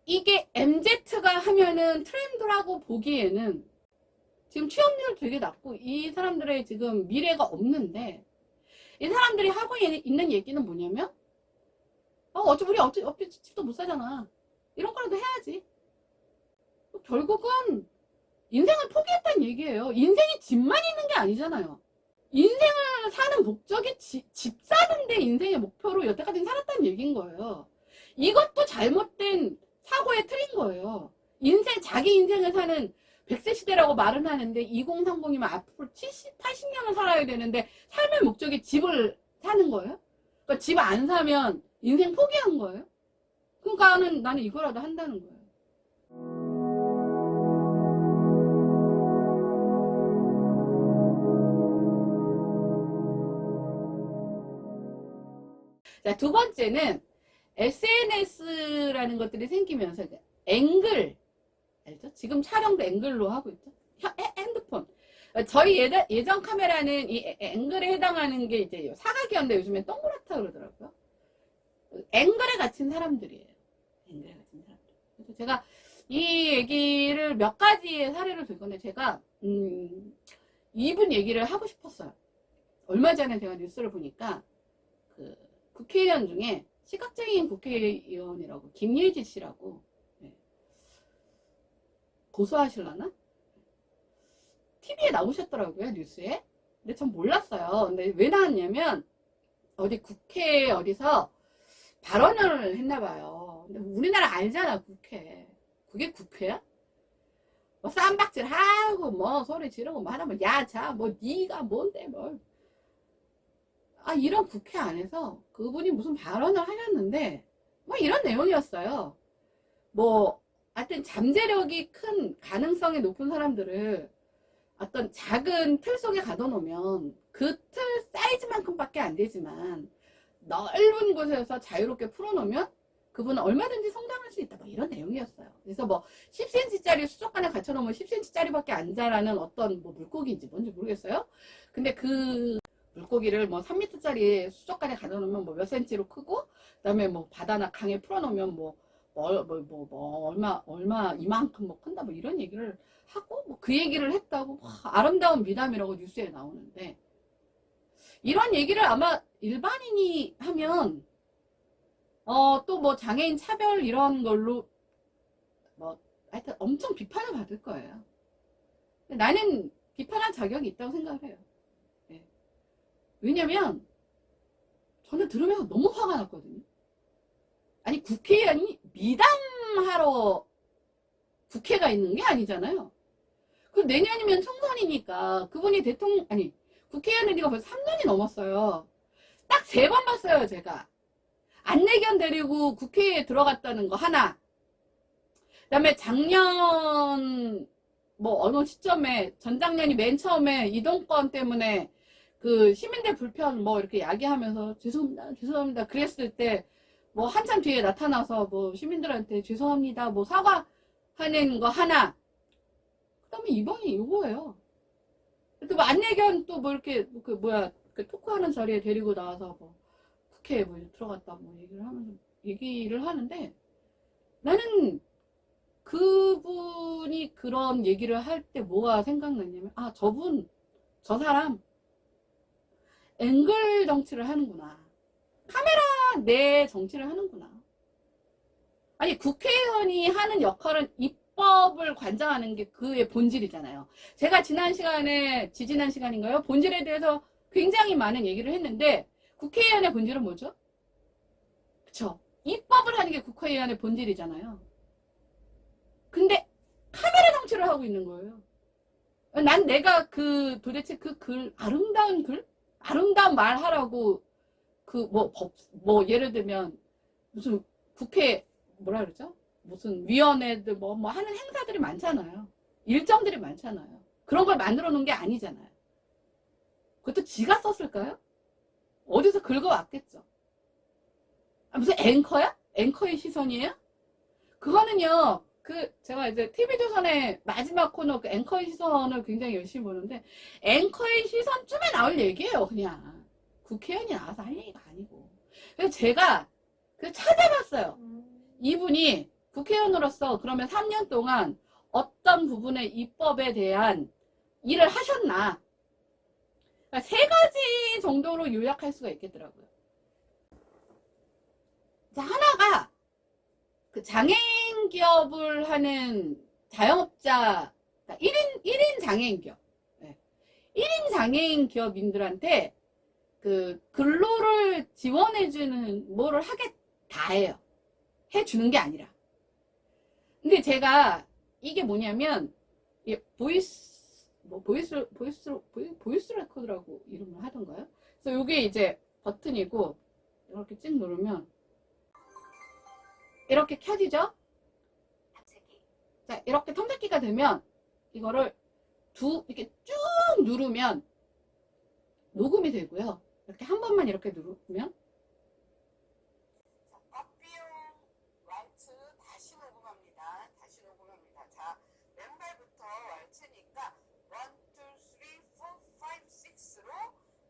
이게 MZ가 하면은 트렌드라고 보기에는 지금 취업률 되게 낮고 이 사람들의 지금 미래가 없는데, 이 사람들이 하고 있는 얘기는 뭐냐면 어차피 우리 어차피 집도 못 사잖아, 이런 거라도 해야지. 결국은 인생을 포기했다는 얘기예요. 인생이 집만 있는 게 아니잖아요. 인생을 사는 목적이 집 사는 데 인생의 목표로 여태까지 살았다는 얘기인 거예요. 이것도 잘못된 사고에 틀린 거예요. 자기 인생을 사는 100세 시대라고 말은 하는데 2030이면 앞으로 70, 80년을 살아야 되는데 삶의 목적이 집을 사는 거예요? 그러니까 집 안 사면 인생 포기한 거예요? 그러니까 나는 이거라도 한다는 거예요. 자, 두 번째는 SNS라는 것들이 생기면서 앵글, 알죠? 지금 촬영도 앵글로 하고 있죠? 핸드폰. 저희 예전 카메라는 이 앵글에 해당하는 게 이제 사각이었는데 요즘엔 동그랗다 그러더라고요. 앵글에 갇힌 사람들이에요. 앵글에 갇힌 사람들. 그래서 제가 이 얘기를 몇 가지의 사례를 들 건데, 제가 이분 얘기를 하고 싶었어요. 얼마 전에 제가 뉴스를 보니까 그 국회의원 중에 시각장애인 국회의원이라고, 김예지 씨라고, 고소하실라나? TV에 나오셨더라고요, 뉴스에. 근데 전 몰랐어요. 근데 왜 나왔냐면, 어디 국회에 어디서 발언을 했나봐요. 근데 우리나라 알잖아, 국회. 그게 국회야? 뭐 쌈박질 하고, 뭐 소리 지르고, 뭐 하나면, 야, 자, 뭐, 니가 뭔데, 뭘. 이런 국회 안에서 그분이 무슨 발언을 하셨는데, 뭐 이런 내용이었어요. 뭐, 하여튼 잠재력이 큰, 가능성이 높은 사람들을 어떤 작은 틀 속에 가둬놓으면 그 틀 사이즈만큼밖에 안 되지만 넓은 곳에서 자유롭게 풀어놓으면 그분은 얼마든지 성장할 수 있다, 뭐 이런 내용이었어요. 그래서 뭐 10cm짜리 수족관에 갇혀놓으면 10cm짜리밖에 안 자라는 어떤 뭐 물고기인지 뭔지 모르겠어요. 근데 그 물고기를 뭐 3m짜리 수족관에 가둬놓으면 뭐 몇 cm로 크고, 그 다음에 뭐 바다나 강에 풀어놓으면 얼마 이만큼 뭐 큰다, 뭐 이런 얘기를 하고, 뭐 그 얘기를 했다고, 아름다운 미담이라고 뉴스에 나오는데, 이런 얘기를 아마 일반인이 하면 또 뭐 장애인 차별 이런 걸로 뭐 하여튼 엄청 비판을 받을 거예요. 나는 비판할 자격이 있다고 생각을 해요. 네. 왜냐면 저는 들으면서 너무 화가 났거든요. 아니, 국회의원이 미담하러 국회가 있는 게 아니잖아요. 그 내년이면 총선이니까 그분이 국회의원이 벌써 3년이 넘었어요. 딱 3번 봤어요, 제가. 안내견 데리고 국회에 들어갔다는 거 하나. 그 다음에 작년 뭐 어느 시점에, 전작년이 맨 처음에 이동권 때문에 그 시민들 불편 뭐 이렇게 야기하면서 죄송합니다 그랬을 때 뭐 한참 뒤에 나타나서 뭐 시민들한테 죄송합니다 뭐 사과하는 거 하나. 그 다음에 이번이 이거예요. 또 뭐 안내견 또 뭐 이렇게 그 토크하는 자리에 데리고 나와서 뭐 국회에 뭐 들어갔다 뭐 얘기를 하는데, 나는 그분이 그런 얘기를 할 때 뭐가 생각났냐면, 저 사람 앵글 정치를 하는구나, 카메라 내 정치를 하는구나. 아니, 국회의원이 하는 역할은 입법을 관장하는 게 그의 본질이잖아요. 제가 지지난 시간인가요? 본질에 대해서 굉장히 많은 얘기를 했는데, 국회의원의 본질은 뭐죠? 그쵸? 입법을 하는 게 국회의원의 본질이잖아요. 근데 카메라 정치를 하고 있는 거예요. 난 내가 도대체 아름다운 말 하라고, 예를 들면 무슨 국회 뭐라 그러죠? 무슨 위원회들 뭐 하는 행사들이 많잖아요. 일정들이 많잖아요. 그런 걸 만들어 놓은 게 아니잖아요. 그것도 지가 썼을까요? 어디서 긁어왔겠죠. 무슨 앵커야? 앵커의 시선이에요? 그거는요, 제가 이제 TV조선의 마지막 코너 앵커의 시선을 굉장히 열심히 보는데, 앵커의 시선쯤에 나올 얘기예요, 그냥. 국회의원이 나와서 할 얘기가 아니고. 그래서 제가 찾아봤어요. 이분이 국회의원으로서 그러면 3년 동안 어떤 부분의 입법에 대한 일을 하셨나? 그러니까 3가지 정도로 요약할 수가 있겠더라고요. 자, 하나가 그 장애인 기업을 하는 자영업자, 그러니까 1인 장애인 기업. 네. 1인 장애인 기업인들한테 그 근로를 지원해주는 뭐를 다 해요. 해주는 게 아니라. 근데 제가 이게 뭐냐면, 보이스 레코드라고 이름을 하던가요? 그래서 이게 이제 버튼이고, 이렇게 찍 누르면, 이렇게 켜지죠? 자, 이렇게 탐색기가 되면, 이거를 이렇게 쭉 누르면, 녹음이 되고요. 이렇게 한 번만 이렇게 누르면, 값비용 왈츠 다시 녹음합니다. 다시 녹음합니다. 자, 왼발부터 왈츠니까 1, 2, 3, 4, 5, 6로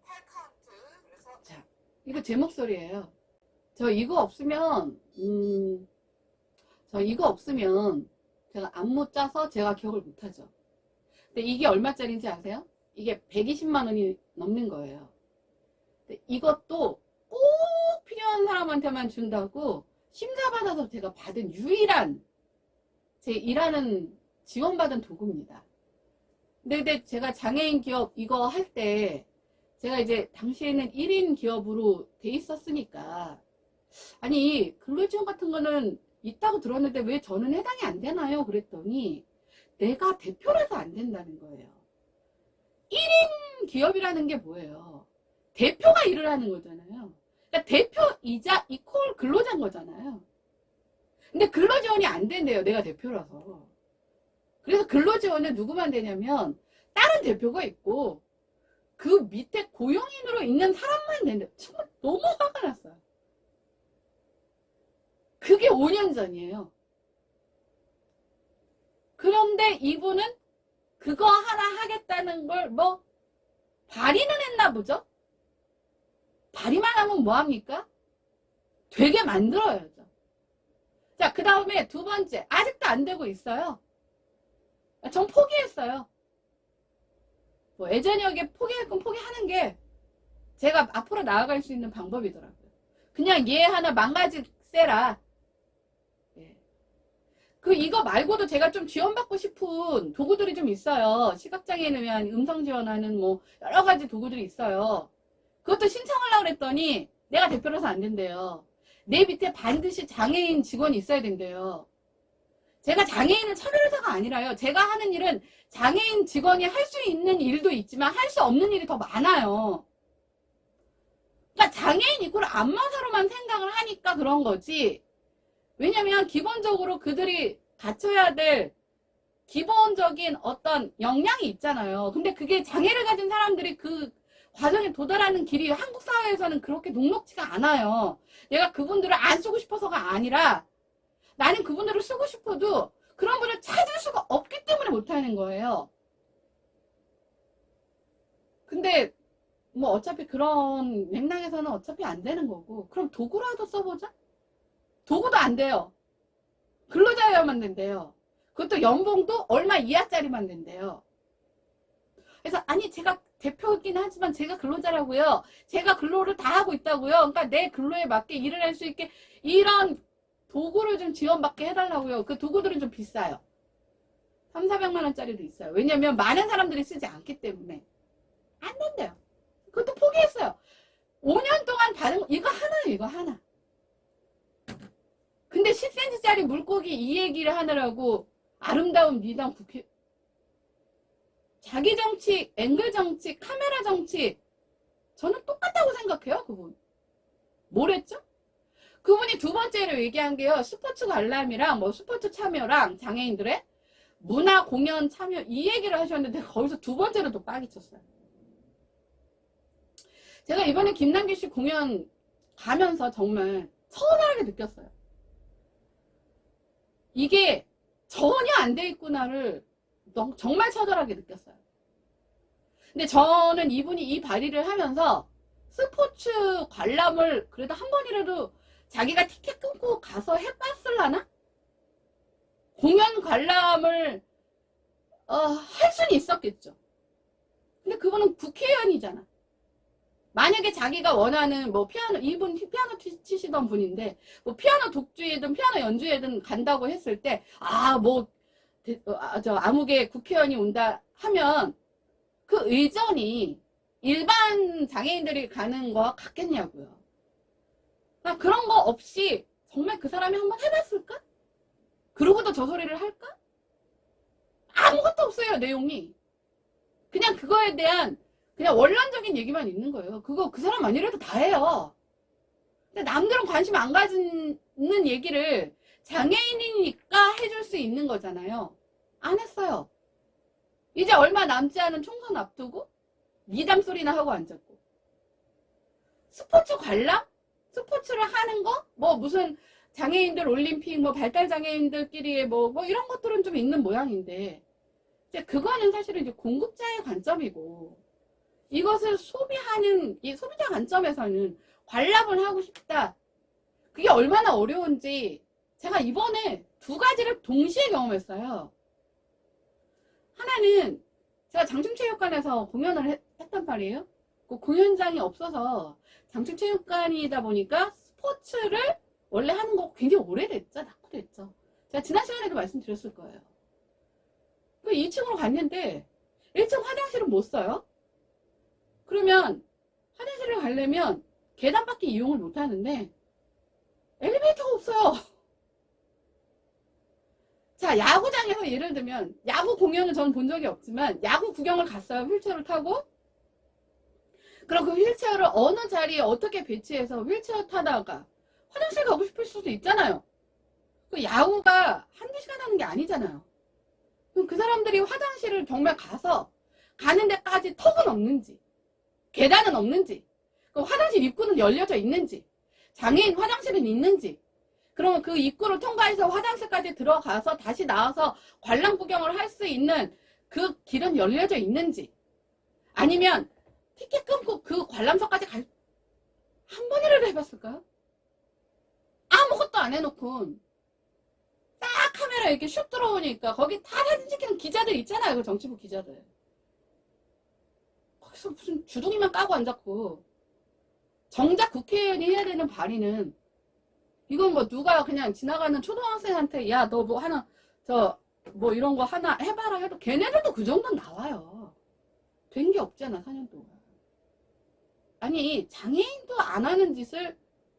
8카운트. 그래서 자, 이거 제 목소리예요. 저 이거 없으면 제가 안무 짜서 제가 기억을 못하죠. 근데 이게 얼마짜리인지 아세요? 이게 120만 원이 넘는 거예요. 근데 이것도 꼭 필요한 사람한테만 준다고 심사받아서 제가 받은 유일한 제 일하는 지원받은 도구입니다. 근데 제가 장애인 기업 이거 할 때 제가 이제 당시에는 1인 기업으로 돼 있었으니까 아니 근로지원 같은 거는 있다고 들었는데 왜 저는 해당이 안 되나요? 그랬더니 내가 대표라서 안 된다는 거예요. 1인 기업이라는 게 뭐예요? 대표가 일을 하는 거잖아요. 그러니까 대표이자 이퀄 근로자인 거잖아요. 근데 근로지원이 안 된대요. 내가 대표라서. 그래서 근로지원은 누구만 되냐면 다른 대표가 있고 그 밑에 고용인으로 있는 사람만 된대요. 정말 너무 화가 났어요. 그게 5년 전이에요. 그런데 이분은 그거 하나 하겠다는 걸 발의는 했나 보죠? 발의만 하면 뭐합니까? 되게 만들어야죠. 자, 그 다음에 두 번째. 아직도 안 되고 있어요. 전 포기했어요. 예전에 포기할 건 포기하는 게 제가 앞으로 나아갈 수 있는 방법이더라고요. 그냥 얘 하나 망가지세라. 이거 말고도 제가 좀 지원받고 싶은 도구들이 좀 있어요. 시각장애인을 위한 음성 지원하는 여러 가지 도구들이 있어요. 그것도 신청하려고 그랬더니 내가 대표라서 안 된대요. 내 밑에 반드시 장애인 직원이 있어야 된대요. 제가 장애인을 차별해서가 아니라요. 제가 하는 일은 장애인 직원이 할 수 있는 일도 있지만 할 수 없는 일이 더 많아요. 그러니까 장애인 이꼴 안마사로만 생각을 하니까 그런 거지. 왜냐면 기본적으로 그들이 갖춰야 될 기본적인 어떤 역량이 있잖아요. 근데 그게 장애를 가진 사람들이 그 과정에 도달하는 길이 한국 사회에서는 그렇게 녹록지가 않아요. 내가 그분들을 안 쓰고 싶어서가 아니라 나는 그분들을 쓰고 싶어도 그런 분을 찾을 수가 없기 때문에 못하는 거예요. 근데 어차피 그런 맥락에서는 어차피 안 되는 거고 그럼 도구라도 써보자? 도구도 안 돼요. 근로자여야만 된대요. 그것도 연봉도 얼마 이하짜리만 된대요. 그래서 아니 제가 대표이긴 하지만 제가 근로자라고요. 제가 근로를 다 하고 있다고요. 그러니까 내 근로에 맞게 일을 할 수 있게 이런 도구를 좀 지원받게 해달라고요. 그 도구들은 좀 비싸요. 3, 400만 원짜리도 있어요. 왜냐면 많은 사람들이 쓰지 않기 때문에 안 된대요. 그것도 포기했어요. 5년 동안 받은 거 이거 하나예요. 이거 하나. 근데 10cm짜리 물고기 이 얘기를 하느라고 아름다운 미담 국회 자기 정치, 앵글 정치, 카메라 정치 저는 똑같다고 생각해요. 그분 뭐랬죠? 그분이 두 번째로 얘기한 게요. 스포츠 관람이랑 스포츠 참여랑 장애인들의 문화 공연 참여 이 얘기를 하셨는데 거기서 두 번째로 또 빡이 쳤어요. 제가 이번에 김남길 씨 공연 가면서 정말 서운하게 느꼈어요. 이게 전혀 안 돼 있구나를 정말 처절하게 느꼈어요. 근데 저는 이분이 이 발의를 하면서 스포츠 관람을 그래도 한 번이라도 자기가 티켓 끊고 가서 해봤을라나? 그런 관람을 할 수는 있었겠죠. 근데 그분은 국회의원이잖아. 만약에 자기가 원하는 뭐 피아노, 이분 피아노 치시던 분인데 뭐 피아노 독주회든 피아노 연주회든 간다고 했을 때 저 아무개 국회의원이 온다 하면 그 의전이 일반 장애인들이 가는 거 같겠냐고요. 그러니까 그런 거 없이 정말 그 사람이 한번 해봤을까? 그러고도 저 소리를 할까? 아무것도 없어요, 내용이. 그냥 그거에 대한 그냥 원론적인 얘기만 있는 거예요. 그거 그 사람 아니라도 다 해요. 근데 남들은 관심 안 가지는 얘기를 장애인이니까 해줄 수 있는 거잖아요. 안 했어요. 이제 얼마 남지 않은 총선 앞두고 미담 소리나 하고 앉았고. 스포츠 관람? 스포츠를 하는 거? 뭐 무슨 장애인들 올림픽, 뭐 발달 장애인들끼리의 뭐 이런 것들은 좀 있는 모양인데 이제 그거는 사실은 이제 공급자의 관점이고 이것을 소비하는 이 소비자 관점에서는 관람을 하고 싶다. 그게 얼마나 어려운지 제가 이번에 두 가지를 동시에 경험했어요. 하나는 제가 장충체육관에서 공연을 했단 말이에요. 그 공연장이 없어서 장충체육관이다 보니까 스포츠를 원래 하는 거 굉장히 오래됐죠. 낙후됐죠. 제가 지난 시간에도 말씀드렸을 거예요. 그 2층으로 갔는데 1층 화장실은 못 써요. 그러면 화장실을 가려면 계단밖에 이용을 못 하는데 엘리베이터가 없어요. 자, 야구장에서 예를 들면 야구 공연은 저는 본 적이 없지만 야구 구경을 갔어요. 휠체어를 타고. 그럼 그 휠체어를 어느 자리에 어떻게 배치해서 휠체어 타다가 화장실 가고 싶을 수도 있잖아요. 그 야구가 한두 시간 하는 게 아니잖아요. 그럼 그 사람들이 화장실을 정말 가서 가는 데까지 턱은 없는지 계단은 없는지 그럼 화장실 입구는 열려져 있는지 장애인 화장실은 있는지 그러면 그 입구를 통과해서 화장실까지 들어가서 다시 나와서 관람 구경을 할 수 있는 그 길은 열려져 있는지 아니면 티켓 끊고 그 관람석까지 한 번이라도 해봤을까요? 아무것도 안 해놓고 딱 카메라 이렇게 슉 들어오니까 거기 다 사진 찍히는 기자들 있잖아요. 그 정치부 기자들. 거기서 무슨 주둥이만 까고 앉았고 정작 국회의원이 해야 되는 발의는 이건 뭐 누가 그냥 지나가는 초등학생한테 야 너 뭐 하나 뭐 이런 거 하나 해봐라 해도 걔네들도 그 정도는 나와요. 된 게 없잖아 4년 동안. 아니 장애인도 안 하는 짓을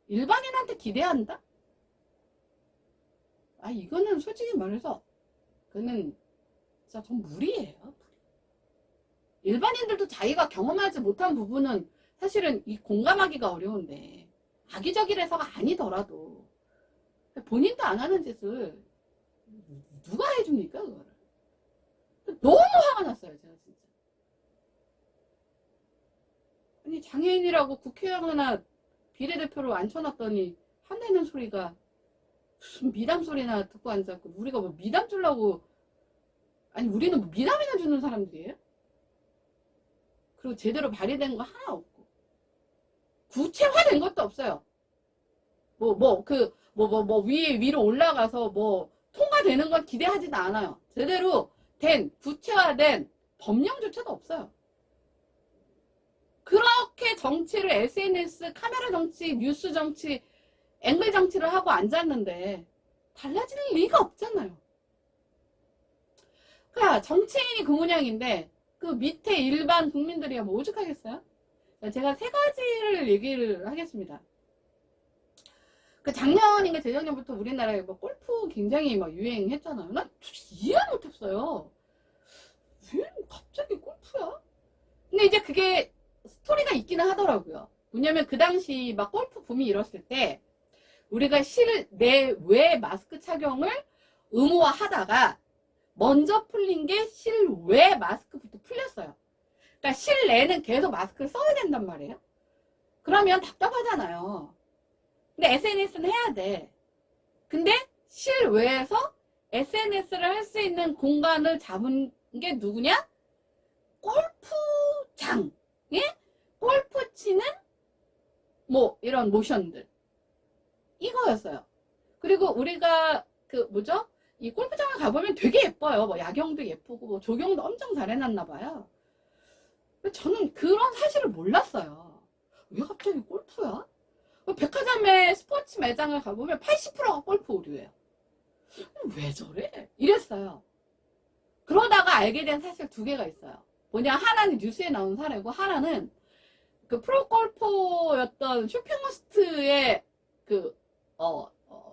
일반인한테 기대한다? 아 이거는 솔직히 말해서 그는 진짜 좀 무리예요. 일반인들도 자기가 경험하지 못한 부분은 사실은 이 공감하기가 어려운데 악의적이라서가 아니더라도 본인도 안 하는 짓을 누가 해줍니까 그거를. 너무 화가 났어요 제가 진짜. 아니 장애인이라고 국회의원 하나 비례대표로 앉혀놨더니 화내는 소리가 무슨 미담 소리나 듣고 앉았고 우리가 뭐 미담 주려고 아니 우리는 뭐 미담이나 주는 사람들이에요? 그리고 제대로 발의된 거 하나 없고 구체화된 것도 없어요. 위로 올라가서 뭐 통과되는 건 기대하지도 않아요. 제대로 된 구체화된 법령조차도 없어요. 그렇게 정치를 SNS, 카메라 정치, 뉴스 정치, 앵글 정치를 하고 앉았는데 달라질 리가 없잖아요. 그러니까 정치인이 그 모양인데 그 밑에 일반 국민들이야 뭐 오죽하겠어요? 제가 세 가지를 얘기를 하겠습니다. 그 작년인가 재작년부터 우리나라에 뭐 골프 굉장히 막 유행했잖아요. 난 이해 못했어요. 왜 갑자기 골프야? 근데 이제 그게 스토리가 있기는 하더라고요. 왜냐면 그 당시 막 골프 붐이 일었을 때 우리가 실내외 마스크 착용을 의무화하다가 먼저 풀린 게 실외 마스크부터 풀렸어요. 그러니까 실내는 계속 마스크를 써야 된단 말이에요. 그러면 답답하잖아요. 근데 SNS는 해야 돼. 근데 실외에서 SNS를 할 수 있는 공간을 잡은 게 누구냐? 골프장. 예? 골프 치는 뭐 이런 모션들. 이거였어요. 그리고 우리가 이 골프장을 가보면 되게 예뻐요. 뭐 야경도 예쁘고 뭐 조경도 엄청 잘 해놨나 봐요. 근데 저는 그런 사실을 몰랐어요. 왜 갑자기 골프야? 백화점에 스포츠 매장을 가보면 80%가 골프 오류예요. 왜 저래? 이랬어요. 그러다가 알게 된 사실 두 개가 있어요. 뭐냐, 하나는 뉴스에 나온 사례고, 하나는 그 프로골퍼였던 쇼핑머스트의 그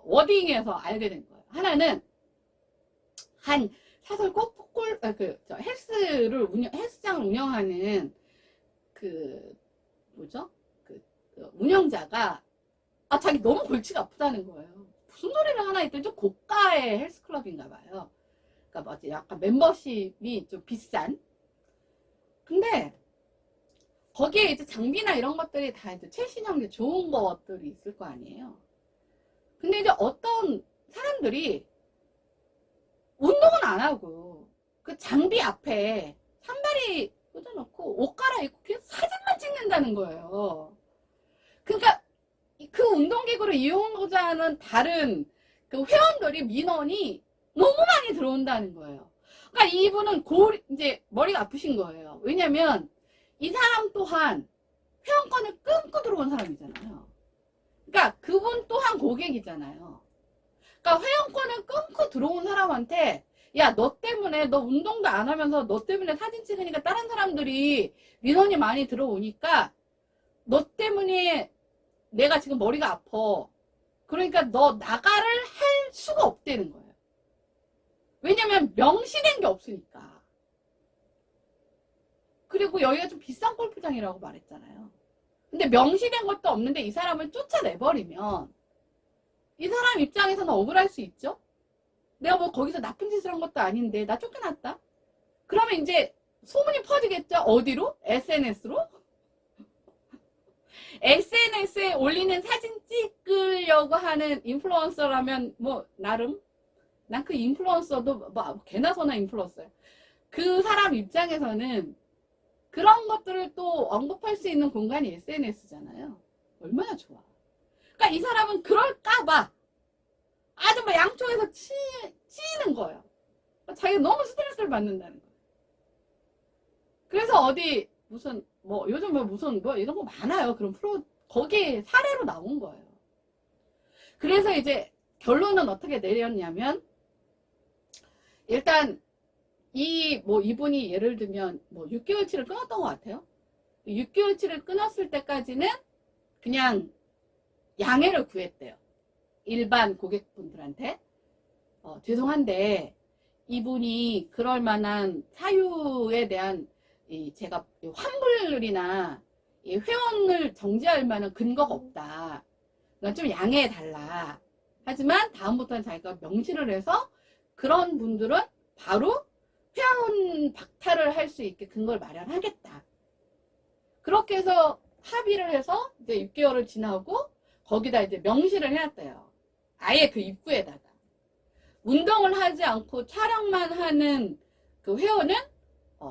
워딩에서 알게 된 거예요. 하나는 한 사설 헬스장을 운영하는 그 뭐죠? 운영자가 자기 너무 골치가 아프다는 거예요. 무슨 소리를 하나 했더니 좀 고가의 헬스클럽인가 봐요. 그러니까 뭐지, 약간 멤버십이 좀 비싼. 근데 거기에 이제 장비나 이런 것들이 다 이제 최신형 좋은 것들이 있을 거 아니에요. 근데 이제 어떤 사람들이 운동은 안 하고 그 장비 앞에 산발이 꽂아놓고 옷 갈아입고 그냥 사진만 찍는다는 거예요. 그러니까 그 운동기구를 이용하고자 하는 다른 그 회원들이, 민원이 너무 많이 들어온다는 거예요. 그러니까 이분은 이제 머리가 아프신 거예요. 왜냐면 이 사람 또한 회원권을 끊고 들어온 사람이잖아요. 그러니까 그분 또한 고객이잖아요. 그러니까 회원권을 끊고 들어온 사람한테, 야, 너 때문에, 너 운동도 안 하면서 너 때문에 사진 찍으니까 다른 사람들이 민원이 많이 들어오니까 너 때문에 내가 지금 머리가 아파. 그러니까 너 나가를 할 수가 없다는 거예요. 왜냐면 명시된 게 없으니까. 그리고 여기가 좀 비싼 골프장이라고 말했잖아요. 근데 명시된 것도 없는데 이 사람을 쫓아내버리면 이 사람 입장에서는 억울할 수 있죠? 내가 뭐 거기서 나쁜 짓을 한 것도 아닌데 나 쫓겨났다? 그러면 이제 소문이 퍼지겠죠? 어디로? SNS로? SNS에 올리는 사진 찍으려고 하는 인플루언서라면 뭐 나름, 난 그 인플루언서도 뭐 개나 소나 인플루언서야. 그 사람 입장에서는 그런 것들을 또 언급할 수 있는 공간이 SNS잖아요. 얼마나 좋아. 그러니까 이 사람은 그럴까봐 아주 막 양쪽에서 치이는 거예요. 자기가 너무 스트레스를 받는다는 거예요. 그래서 어디 무슨 뭐 요즘 무슨 뭐 이런 거 많아요. 그런 거기에 사례로 나온 거예요. 그래서 이제 결론은 어떻게 내렸냐면, 일단 이분이 예를 들면 뭐 6개월치를 끊었던 것 같아요. 6개월치를 끊었을 때까지는 그냥 양해를 구했대요. 일반 고객분들한테. 죄송한데 이분이 그럴 만한 사유에 대한 제가 환불이나 회원을 정지할 만한 근거가 없다. 그러니까 좀 양해해달라. 하지만 다음부터는 자기가 명시를 해서 그런 분들은 바로 회원 박탈을 할 수 있게 근거를 마련하겠다. 그렇게 해서 합의를 해서 이제 6개월을 지나고 거기다 이제 명시를 해놨대요. 아예 그 입구에다가. 운동을 하지 않고 촬영만 하는 그 회원은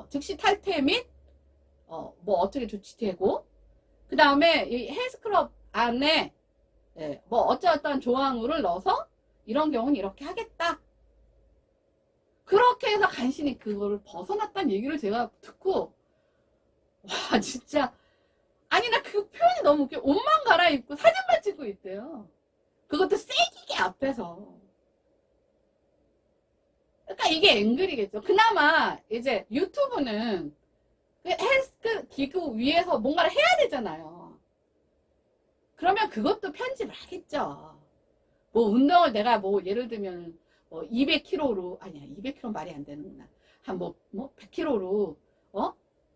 즉시 탈퇴 및 뭐 어떻게 조치되고, 그 다음에 이 헬스클럽 안에 뭐 어쩌어떠한 조항을 넣어서 이런 경우는 이렇게 하겠다. 그렇게 해서 간신히 그거를 벗어났다는 얘기를 제가 듣고, 와, 진짜, 아니, 나 그 표현이 너무 웃겨. 옷만 갈아입고 사진만 찍고 있대요. 그것도 세기게 앞에서. 그러니까 이게 앵글이겠죠. 그나마 이제 유튜브는 헬스 기구 위에서 뭔가를 해야 되잖아요. 그러면 그것도 편집을 하겠죠. 뭐 운동을 내가 뭐 예를 들면 뭐 200kg로, 아니야, 200kg 말이 안 되는구나. 한 뭐 100kg로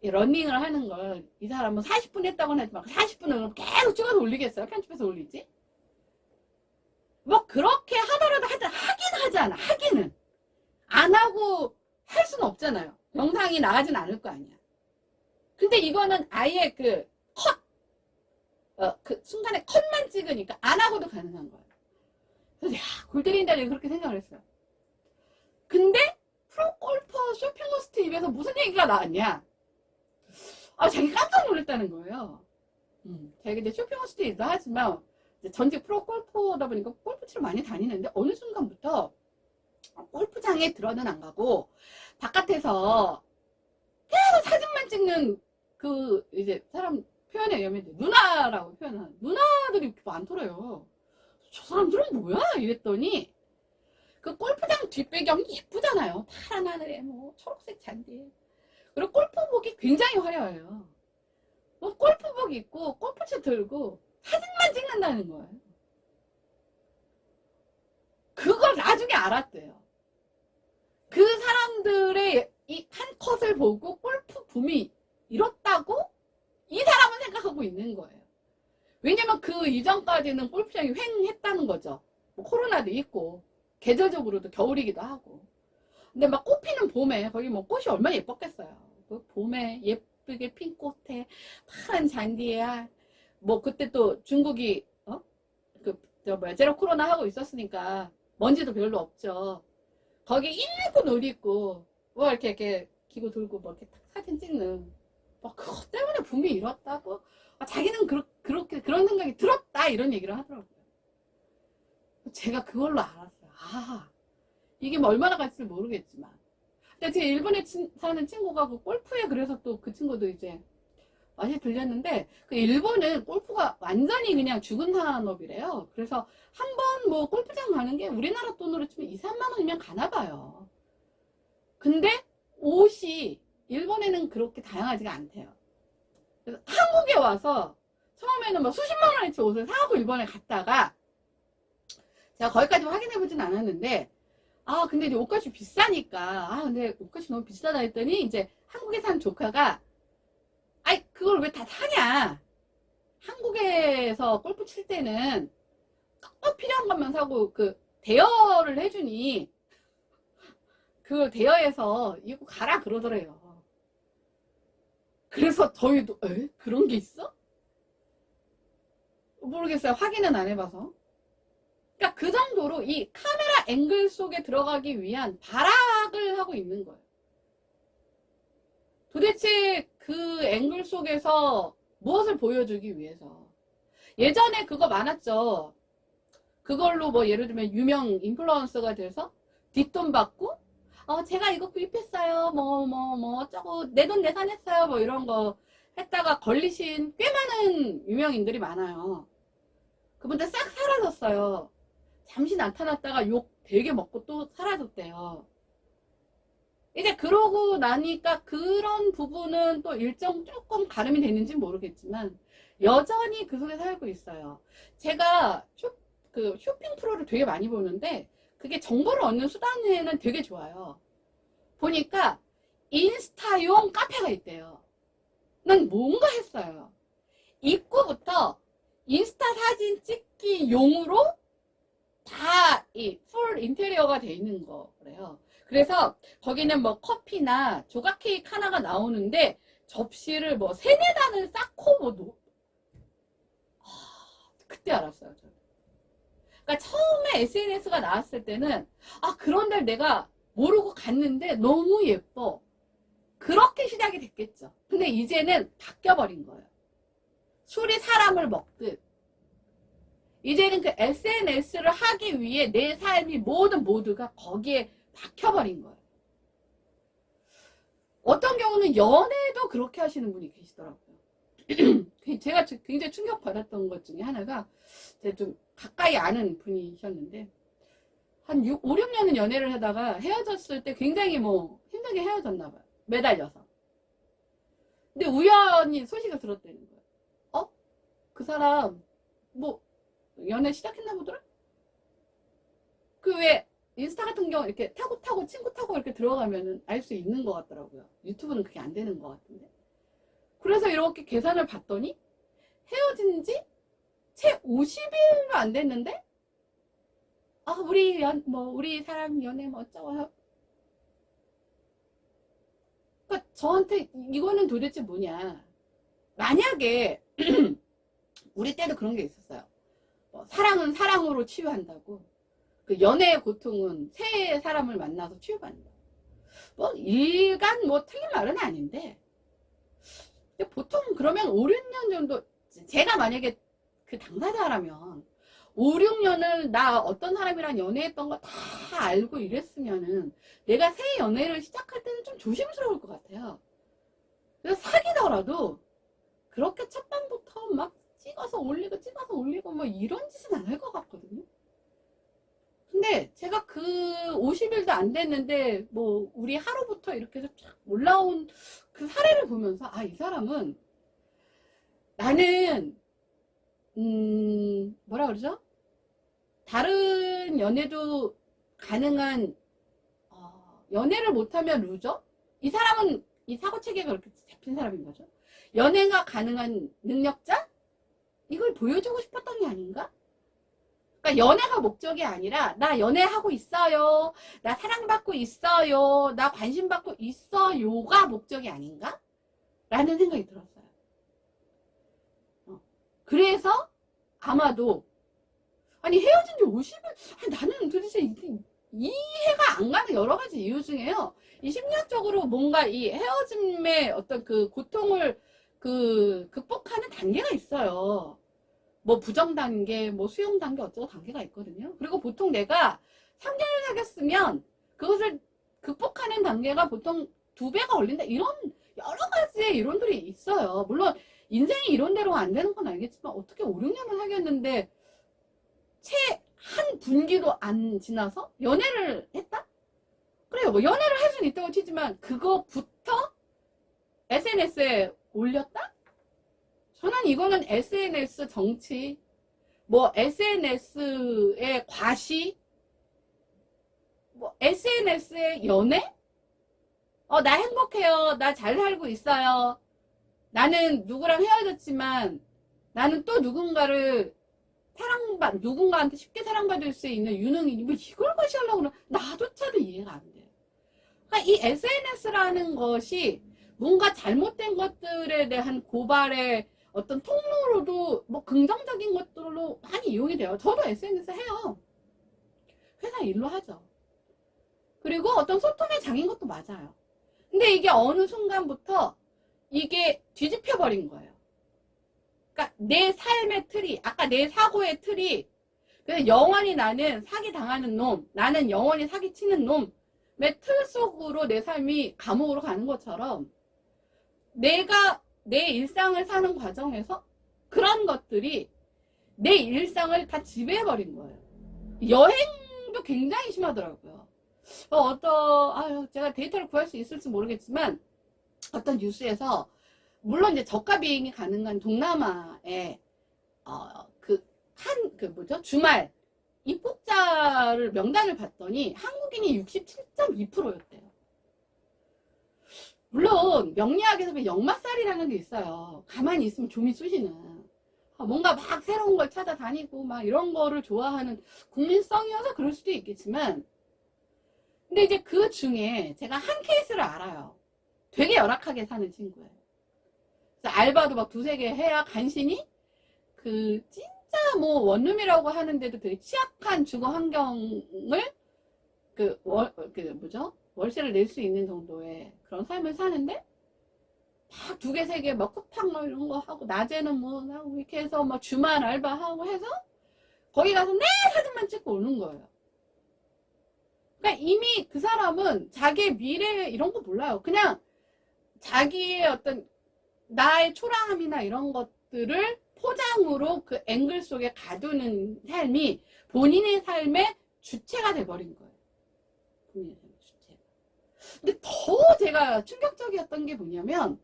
러닝을 하는 걸 이 사람은 40분 했다고는 하지 말고 40분을 계속 찍어서 올리겠어요? 편집해서 올리지? 뭐 그렇게 하더라도 하긴 하잖아. 하기는 안 하고 할 수는 없잖아요. 영상이 나가진 않을 거 아니야. 근데 이거는 아예 그 순간에 컷만 찍으니까 안 하고도 가능한 거예요. 그래서 야, 골 때린다 그렇게 생각을 했어요. 근데 프로골퍼 쇼핑머스트 입에서 무슨 얘기가 나왔냐? 자기 깜짝 놀랐다는 거예요. 자기 이제 쇼핑머스트도 하지만 이제 전직 프로골퍼다 보니까 골프 치러 많이 다니는데 어느 순간부터 골프장에 들어는 안 가고 바깥에서 계속 사진만 찍는 그 이제 사람 표현에 의하면 누나라고 표현하는 누나들이 이렇게 많더래요. 저 사람들은 뭐야 이랬더니 그 골프장 뒷배경이 예쁘잖아요. 파란 하늘에 뭐 초록색 잔디. 그리고 골프복이 굉장히 화려해요. 뭐 골프복 입고 골프채 들고 사진만 찍는다는 거예요. 그걸 나중에 알았대요. 그 사람들의 이 한 컷을 보고 골프 붐이 이렇다고 이 사람은 생각하고 있는 거예요. 왜냐면 그 이전까지는 골프장이 횡했다는 거죠. 뭐 코로나도 있고 계절적으로도 겨울이기도 하고. 근데 막 꽃피는 봄에 거기 뭐 꽃이 얼마나 예뻤겠어요. 그 봄에 예쁘게 핀 꽃에 파란 잔디에 뭐 그때 또 중국이 제로 코로나 하고 있었으니까 먼지도 별로 없죠. 거기 일부 놀 있고 뭐 이렇게 기고 돌고 뭐 이렇게 딱 사진 찍는 뭐 그것 때문에 붐이 일었다고. 자기는 그렇게 그런 생각이 들었다 이런 얘기를 하더라고요. 제가 그걸로 알았어요. 아 이게 뭐 얼마나 갈지 모르겠지만. 근데 제 일본에 사는 친구가 그 골프에 그래서 또 그 친구도 이제 맛이 들렸는데 그 일본은 골프가 완전히 그냥 죽은 산업이래요. 그래서 한 번 뭐 골프장 가는 게 우리나라 돈으로 치면 2, 3만 원이면 가나 봐요. 근데 옷이 일본에는 그렇게 다양하지가 않대요. 그래서 한국에 와서 처음에는 막 수십만 원어치 옷을 사고 일본에 갔다가 제가 거기까지 확인해 보진 않았는데 근데 이제 옷값이 비싸니까 근데 옷값이 너무 비싸다 했더니 이제 한국에 산 조카가 그걸 왜 다 사냐. 한국에서 골프 칠 때는 꼭 필요한 것만 사고 그 대여를 해주니 그걸 대여해서 입고 가라 그러더래요. 그래서 저희도 그런 게 있어? 모르겠어요. 확인은 안 해봐서. 그러니까 그 정도로 이 카메라 앵글 속에 들어가기 위한 발악을 하고 있는 거예요. 도대체 그 앵글 속에서 무엇을 보여주기 위해서. 예전에 그거 많았죠. 그걸로 뭐 예를 들면 유명 인플루언서가 돼서 뒷돈 받고 제가 이거 구입했어요. 뭐 어쩌고 내돈내산했어요. 뭐 이런 거 했다가 걸리신 꽤 많은 유명인들이 많아요. 그분들 싹 사라졌어요. 잠시 나타났다가 욕 되게 먹고 또 사라졌대요. 이제 그러고 나니까 그런 부분은 또 일정 조금 가름이 됐는지 모르겠지만 여전히 그 속에 살고 있어요. 제가 쇼핑 프로를 되게 많이 보는데 그게 정보를 얻는 수단에는 되게 좋아요. 보니까 인스타용 카페가 있대요. 난 뭔가 했어요. 입구부터 인스타 사진 찍기 용으로 다 이 풀 인테리어가 돼 있는 거래요. 그래서 거기는 뭐 커피나 조각 케이크 하나가 나오는데 접시를 뭐 3-4단을 쌓고 뭐 그때 알았어요. 저는. 그러니까 처음에 SNS가 나왔을 때는 그런 데를 내가 모르고 갔는데 너무 예뻐. 그렇게 시작이 됐겠죠. 근데 이제는 바뀌어버린 거예요. 술이 사람을 먹듯 이제는 그 SNS를 하기 위해 내 삶이 모두가 거기에 박혀버린 거예요. 어떤 경우는 연애도 그렇게 하시는 분이 계시더라고요. 제가 굉장히 충격받았던 것 중에 하나가 제가 좀 가까이 아는 분이셨는데 한 5, 6년은 연애를 하다가 헤어졌을 때 굉장히 뭐 힘들게 헤어졌나 봐요. 매달려서. 근데 우연히 소식을 들었다는 거예요. 그 사람 뭐 연애 시작했나 보더라? 그 왜 인스타 같은 경우 이렇게 타고 친구 타고 이렇게 들어가면은 알 수 있는 것 같더라고요. 유튜브는 그게 안 되는 것 같은데. 그래서 이렇게 계산을 봤더니 헤어진 지 채 50일도 안 됐는데 우리 사람 연애 뭐 어쩌고. 그러니까 저한테 이거는 도대체 뭐냐. 만약에 우리 때도 그런 게 있었어요. 사랑은 사랑으로 치유한다고. 그 연애의 고통은 새 사람을 만나서 치유받는다. 일간 틀린 말은 아닌데. 근데 보통 그러면 5, 6년 정도, 제가 만약에 그 당사자라면 5, 6년을 나 어떤 사람이랑 연애했던 거 다 알고 이랬으면은 내가 새 연애를 시작할 때는 좀 조심스러울 것 같아요. 그래서 사귀더라도 그렇게 첫 밤부터 막 찍어서 올리고 뭐 이런 짓은 안 할 것 같거든요. 근데 제가 그 50일도 안 됐는데 뭐 우리 하루부터 이렇게 해서 쫙 올라온 그 사례를 보면서 아, 이 사람은 나는 뭐라 그러죠? 다른 연애도 가능한 연애를 못하면 루저? 이 사람은 이 사고체계가 그렇게 잡힌 사람인 거죠. 연애가 가능한 능력자? 이걸 보여주고 싶었던 게 아닌가? 그러니까 연애가 목적이 아니라 나 연애하고 있어요. 나 사랑받고 있어요. 나 관심받고 있어요가 목적이 아닌가? 라는 생각이 들었어요. 그래서 아마도 아니 헤어진 지 50일 나는 도대체 이해가 안 가는 여러 가지 이유 중에요. 이 심리학적으로 뭔가 이 헤어짐의 어떤 그 고통을 극복하는 단계가 있어요. 뭐 부정 단계, 뭐 수용 단계 어쩌고 단계가 있거든요. 그리고 보통 내가 3년을 사귀었으면 그것을 극복하는 단계가 보통 2배가 걸린다. 이런 여러 가지의 이론들이 있어요. 물론 인생이 이론대로 안 되는 건 알겠지만 어떻게 5, 6년을 사귀었는데 채 한 분기도 안 지나서 연애를 했다? 그래요. 뭐 연애를 할 수는 있다고 치지만 그거부터 SNS에 올렸다? 저는 이거는 SNS 정치, 뭐 SNS의 과시, 뭐 SNS의 연애? 나 행복해요. 나 잘 살고 있어요. 나는 누구랑 헤어졌지만 나는 또 누군가한테 쉽게 사랑받을 수 있는 유능이니 뭐 이걸 과시하려고 그러면 나조차도 이해가 안 돼요. 그러니까 이 SNS라는 것이 뭔가 잘못된 것들에 대한 고발의 어떤 통로로도 뭐 긍정적인 것들로 많이 이용이 돼요. 저도 SNS 해요. 회사 일로 하죠. 그리고 어떤 소통의 장인 것도 맞아요. 근데 이게 어느 순간부터 이게 뒤집혀 버린 거예요. 그러니까 내 삶의 틀이, 아까 내 사고의 틀이, 그래서 영원히 나는 사기 당하는 놈, 나는 영원히 사기 치는 놈의 틀 속으로 내 삶이 감옥으로 가는 것처럼 내가 내 일상을 사는 과정에서 그런 것들이 내 일상을 다 지배해버린 거예요. 여행도 굉장히 심하더라고요. 제가 데이터를 구할 수 있을지 모르겠지만 어떤 뉴스에서 물론 이제 저가 비행이 가능한 동남아에 주말 입국자를 명단을 봤더니 한국인이 67.2%였대요. 물론 명리학에서 그 역마살이라는 게 있어요. 가만히 있으면 좀이 쑤시는. 뭔가 막 새로운 걸 찾아다니고 막 이런 거를 좋아하는 국민성이어서 그럴 수도 있겠지만, 근데 이제 그 중에 제가 한 케이스를 알아요. 되게 열악하게 사는 친구예요. 그래서 알바도 막 2-3개 해야 간신히 진짜 뭐 원룸이라고 하는데도 되게 취약한 주거 환경을 월세를 낼 수 있는 정도의 그런 삶을 사는데 막 2개, 3개 막 쿠팡 뭐 이런 거 하고 낮에는 뭐 하고 이렇게 해서 막 주말 알바하고 해서 거기 가서 내 사진만 찍고 오는 거예요. 그러니까 이미 그 사람은 자기의 미래 이런 거 몰라요. 그냥 자기의 어떤 나의 초라함이나 이런 것들을 포장으로 그 앵글 속에 가두는 삶이 본인의 삶의 주체가 돼버린 거예요. 본인의 삶의 주체가. 근데 더 제가 충격적이었던 게 뭐냐면,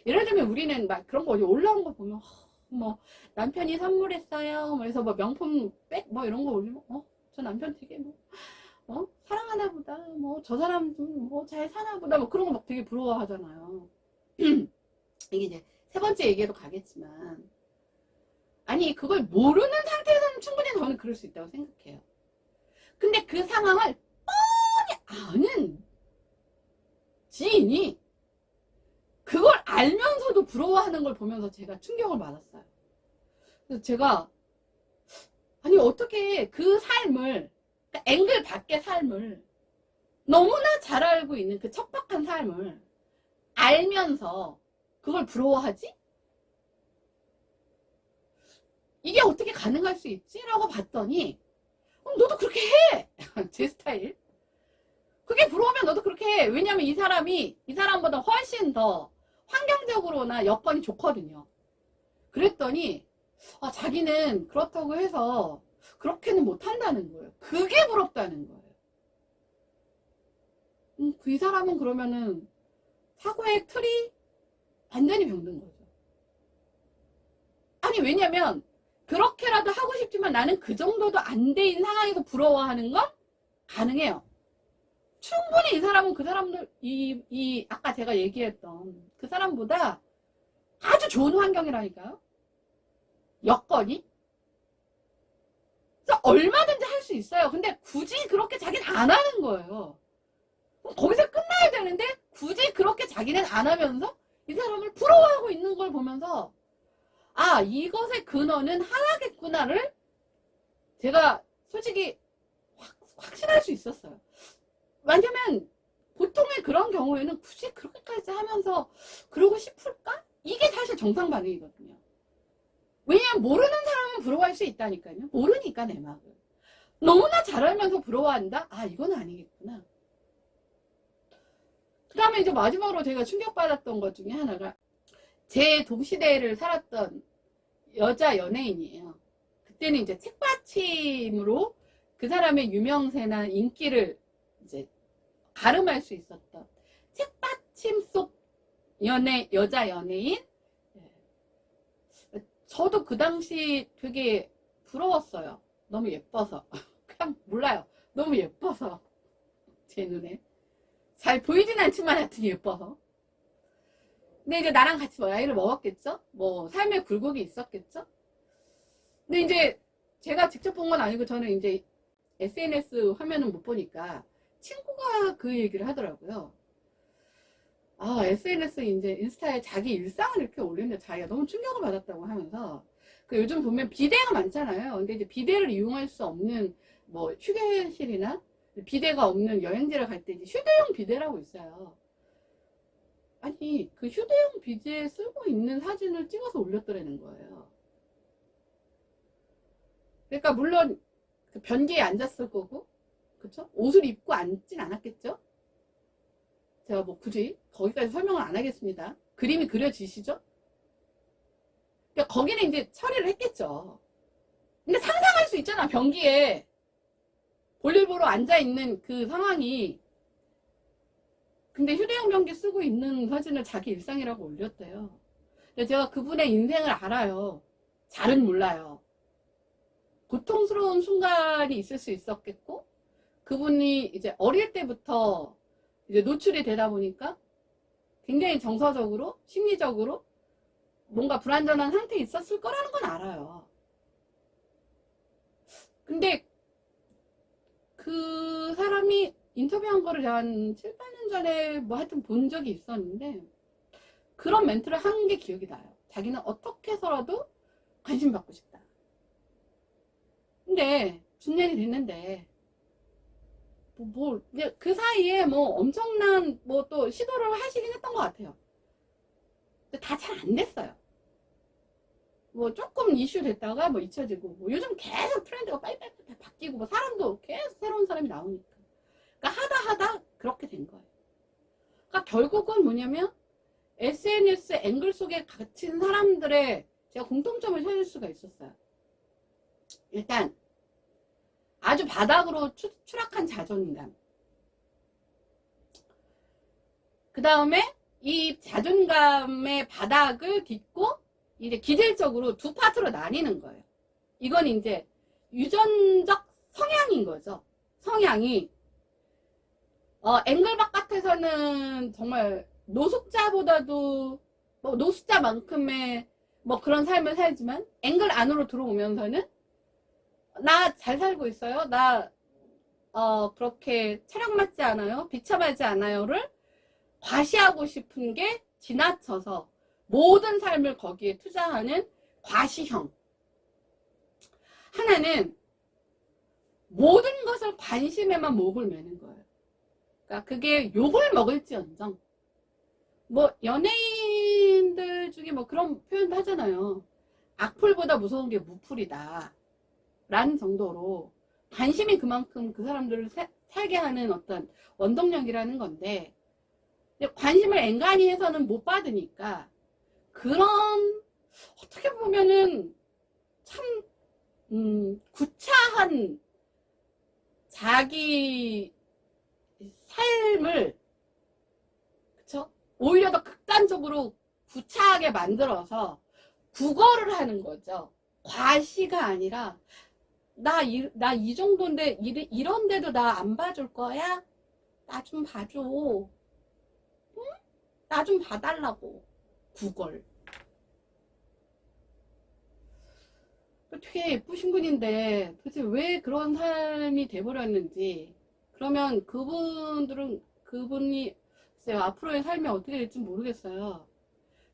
예를 들면 우리는 막 그런 거 어디 올라온 거 보면 뭐 남편이 선물했어요. 그래서 뭐 명품 백 뭐 이런 거 올리면 저 남편 되게 사랑하나 보다. 뭐 저 사람 좀 뭐 잘 사나 보다. 뭐 그런 거 막 되게 부러워하잖아요. 이게 이제 3번째 얘기로 가겠지만, 아니 그걸 모르는 상태에서는 충분히 저는 그럴 수 있다고 생각해요. 근데 그 상황을 뻔히 아는 지인이 그걸 알면서도 부러워하는 걸 보면서 제가 충격을 받았어요. 그래서 제가 아니 어떻게 그 삶을, 그러니까 앵글 밖의 삶을 너무나 잘 알고 있는 그 척박한 삶을 알면서 그걸 부러워하지? 이게 어떻게 가능할 수 있지? 라고 봤더니 너도 그렇게 해! 제 스타일. 그게 부러우면 너도 그렇게 해. 왜냐면 이 사람보다 훨씬 더 환경적으로나 여건이 좋거든요. 그랬더니 자기는 그렇다고 해서 그렇게는 못한다는 거예요. 그게 부럽다는 거예요. 이 사람은 그러면은 사고의 틀이 완전히 병든 거죠. 아니 왜냐면 그렇게라도 하고 싶지만 나는 그 정도도 안 돼인 상황에서 부러워하는 건 가능해요. 충분히 이 사람은 그 사람들 아까 제가 얘기했던 그 사람보다 아주 좋은 환경이라니까요. 여건이. 그래서 얼마든지 할 수 있어요. 근데 굳이 그렇게 자기는 안 하는 거예요. 거기서 끝나야 되는데 굳이 그렇게 자기는 안 하면서 이 사람을 부러워하고 있는 걸 보면서 이것의 근원은 하나겠구나를 제가 솔직히 확신할 수 있었어요. 왜냐면 보통의 그런 경우에는 굳이 그렇게까지 하면서 그러고 싶을까? 이게 사실 정상 반응이거든요. 왜냐면 모르는 사람은 부러워할 수 있다니까요. 모르니까 내 마음을. 너무나 잘 알면서 부러워한다? 이건 아니겠구나. 그 다음에 이제 마지막으로 제가 충격받았던 것 중에 하나가 제 동시대를 살았던 여자 연예인이에요. 그때는 이제 책받침으로 그 사람의 유명세나 인기를 이제 가름할 수 있었던 책받침 속 여자 연예인. 저도 그 당시 되게 부러웠어요. 너무 예뻐서. 그냥 몰라요. 너무 예뻐서. 제 눈에. 잘 보이진 않지만 하여튼 예뻐서. 근데 이제 나랑 같이 나이를 먹었겠죠? 삶의 굴곡이 있었겠죠? 근데 이제 제가 직접 본 건 아니고 저는 이제 SNS 화면은 못 보니까 친구가 그 얘기를 하더라고요. SNS 이제 인스타에 자기 일상을 이렇게 올리는데 자기가 너무 충격을 받았다고 하면서 요즘 보면 비대가 많잖아요. 근데 이제 비대를 이용할 수 없는 휴게실이나 비대가 없는 여행지를 갈 때 이제 휴대용 비대라고 있어요. 아니 그 휴대용 비대에 쓰고 있는 사진을 찍어서 올렸더라는 거예요. 그러니까 물론 그 변기에 앉았을 거고, 그쵸? 옷을 입고 앉진 않았겠죠? 제가 굳이 거기까지 설명을 안 하겠습니다. 그림이 그려지시죠? 그러니까 거기는 이제 처리를 했겠죠. 근데 상상할 수 있잖아. 변기에 볼일 보러 앉아있는 그 상황이. 근데 휴대용 변기 쓰고 있는 사진을 자기 일상이라고 올렸대요. 근데 제가 그분의 인생을 알아요. 잘은 몰라요. 고통스러운 순간이 있을 수 있었겠고, 그분이 이제 어릴 때부터 이제 노출이 되다 보니까 굉장히 정서적으로, 심리적으로 뭔가 불안전한 상태에 있었을 거라는 건 알아요. 근데 그 사람이 인터뷰한 거를 한 7, 8년 전에 하여튼 본 적이 있었는데 그런 멘트를 한 게 기억이 나요. 자기는 어떻게 해서라도 관심 받고 싶다. 근데 중년이 됐는데 그 사이에 엄청난 또 시도를 하시긴 했던 것 같아요. 근데 다 잘 안 됐어요. 조금 이슈 됐다가 잊혀지고 요즘 계속 트렌드가 빨리빨리 바뀌고 사람도 계속 새로운 사람이 나오니까. 그러니까 하다 그렇게 된 거예요. 그러니까 결국은 뭐냐면 SNS 앵글 속에 갇힌 사람들의 제가 공통점을 찾을 수가 있었어요. 일단 아주 바닥으로 추락한 자존감. 그 다음에 이 자존감의 바닥을 딛고 이제 기질적으로 두 파트로 나뉘는 거예요. 이건 이제 유전적 성향인 거죠. 성향이 앵글 바깥에서는 정말 노숙자보다도 노숙자만큼의 그런 삶을 살지만 앵글 안으로 들어오면서는 나 잘 살고 있어요. 나 그렇게 체력맞지 않아요. 비참하지 않아요를 과시하고 싶은 게 지나쳐서 모든 삶을 거기에 투자하는 과시형. 하나는 모든 것을 관심에만 목을 매는 거예요. 그러니까 그게 욕을 먹을지언정 연예인들 중에 그런 표현도 하잖아요. 악플보다 무서운 게 무플이다 라는 정도로 관심이 그만큼 그 사람들을 살게 하는 어떤 원동력이라는 건데, 관심을 엔간히 해서는 못 받으니까 그런 어떻게 보면은 참 구차한 자기 삶을, 그쵸? 오히려 더 극단적으로 구차하게 만들어서 국어를 하는 거죠. 과시가 아니라 나 이 정도인데 이런데도 나 안 봐줄 거야? 나 좀 봐줘. 응? 나 좀 봐달라고. 국어를. 되게 예쁘신 분인데 도대체 왜 그런 삶이 돼버렸는지, 그러면 그분이 글쎄요, 앞으로의 삶이 어떻게 될지 모르겠어요.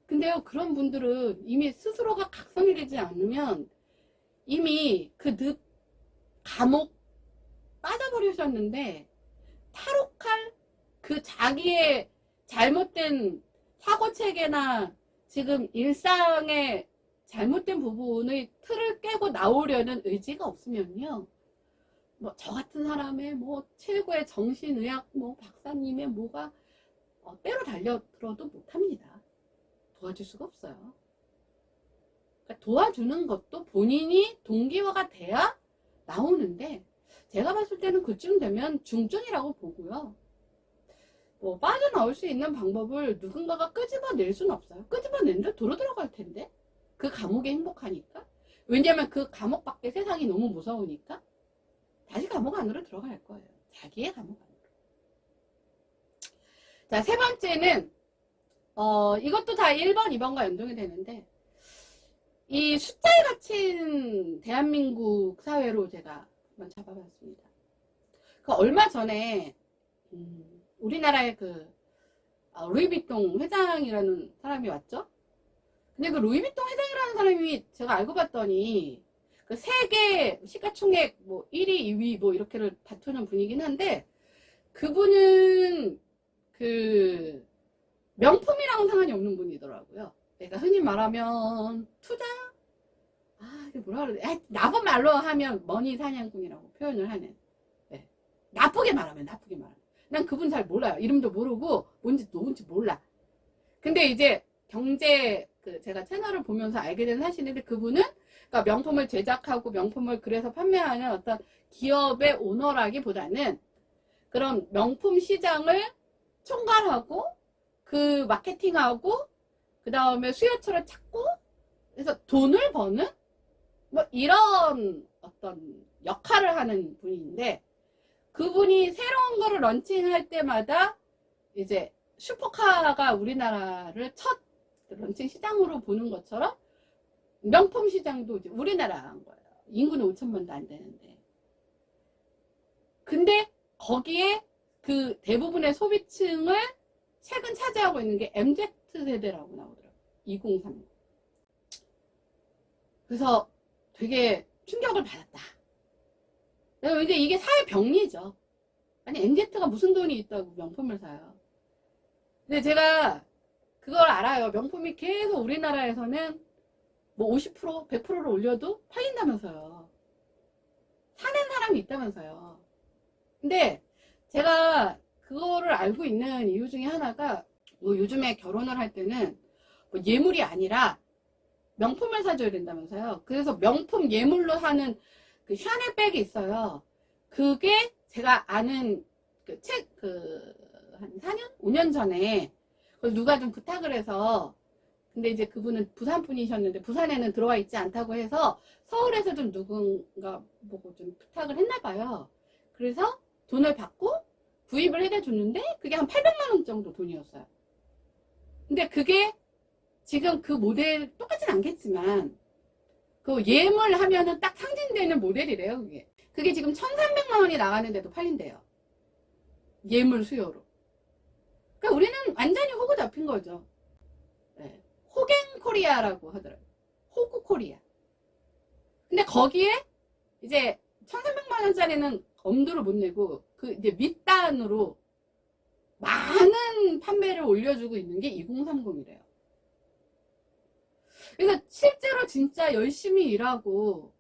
근데요, 그런 분들은 이미 스스로가 각성이 되지 않으면 이미 그 감옥 빠져버리셨는데, 탈옥할 그 자기의 잘못된 사고체계나 지금 일상의 잘못된 부분의 틀을 깨고 나오려는 의지가 없으면요, 뭐 저 같은 사람의 뭐 최고의 정신의학 뭐 박사님의 뭐가 때로 달려들어도 못합니다. 도와줄 수가 없어요. 그러니까 도와주는 것도 본인이 동기화가 돼야 나오는데, 제가 봤을 때는 그쯤 되면 중증이라고 보고요. 뭐 빠져나올 수 있는 방법을 누군가가 끄집어낼 수는 없어요. 끄집어낸들 도로 들어갈 텐데, 그 감옥에 행복하니까. 왜냐면 그 감옥 밖에 세상이 너무 무서우니까 다시 감옥 안으로 들어갈 거예요. 자기의 감옥 안으로. 자, 세 번째는 이것도 다 1번, 2번과 연동이 되는데, 이 숫자에 갇힌 대한민국 사회로 제가 한번 잡아봤습니다. 그 얼마 전에 우리나라의 그 루이비통 회장이라는 사람이 왔죠. 근데 그 루이비통 회장이라는 사람이 제가 알고 봤더니 그 세계 시가총액 뭐 1위, 2위 뭐 이렇게를 다투는 분이긴 한데, 그분은 그 명품이랑은 상관이 없는 분이더라고요. 그러니까 흔히 말하면 투자? 이게 뭐라 그러지? 나쁜 말로 하면 머니 사냥꾼이라고 표현을 하는. 네. 나쁘게 말하면. 난 그분 잘 몰라요. 이름도 모르고 뭔지 누군지 몰라. 근데 이제 경제 제가 채널을 보면서 알게 된 사실인데, 그분은 그러니까 명품을 제작하고 명품을 그래서 판매하는 어떤 기업의 오너라기보다는 그런 명품 시장을 총괄하고 그 마케팅하고 그 다음에 수요처를 찾고 그래서 돈을 버는 뭐 이런 어떤 역할을 하는 분인데, 그분이 새로운 거를 런칭할 때마다 이제 슈퍼카가 우리나라를 첫 런칭 시장으로 보는 것처럼 명품 시장도 이제 우리나라 한 거예요. 인구는 5천만도 안 되는데. 근데 거기에 그 대부분의 소비층을 최근 차지하고 있는 게 MZ세대라고 나오더라고요. 2030. 그래서 되게 충격을 받았다. 근데 이게 사회 병리죠. 아니, MZ가 무슨 돈이 있다고 명품을 사요. 근데 제가 그걸 알아요. 명품이 계속 우리나라에서는 뭐 50%, 100%를 올려도 팔린다면서요. 사는 사람이 있다면서요. 근데 제가 그거를 알고 있는 이유 중에 하나가, 뭐 요즘에 결혼을 할 때는 뭐 예물이 아니라 명품을 사줘야 된다면서요. 그래서 명품 예물로 하는 그 샤넬백이 있어요. 그게 제가 아는 한 4년? 5년 전에 그걸 누가 좀 부탁을 해서, 근데 이제 그분은 부산 분이셨는데 부산에는 들어와 있지 않다고 해서 서울에서 좀 누군가 보고 좀 부탁을 했나 봐요. 그래서 돈을 받고 구입을 해줬는데 그게 한 800만 원 정도 돈이었어요. 근데 그게 지금 그 모델 똑같진 않겠지만 그 예물 하면은 딱 상징되는 모델이래요. 그게 지금 1,300만 원이 나가는데도 팔린대요. 예물 수요로. 그러니까 우리는 완전히 호구 잡힌 거죠. 네. 호갱 코리아라고 하더라고요. 호구 코리아. 근데 거기에 이제 1,300만 원짜리는 엄두를 못 내고 그 이제 밑단으로 많은 판매를 올려주고 있는 게 2030이래요. 그러니까 실제로 진짜 열심히 일하고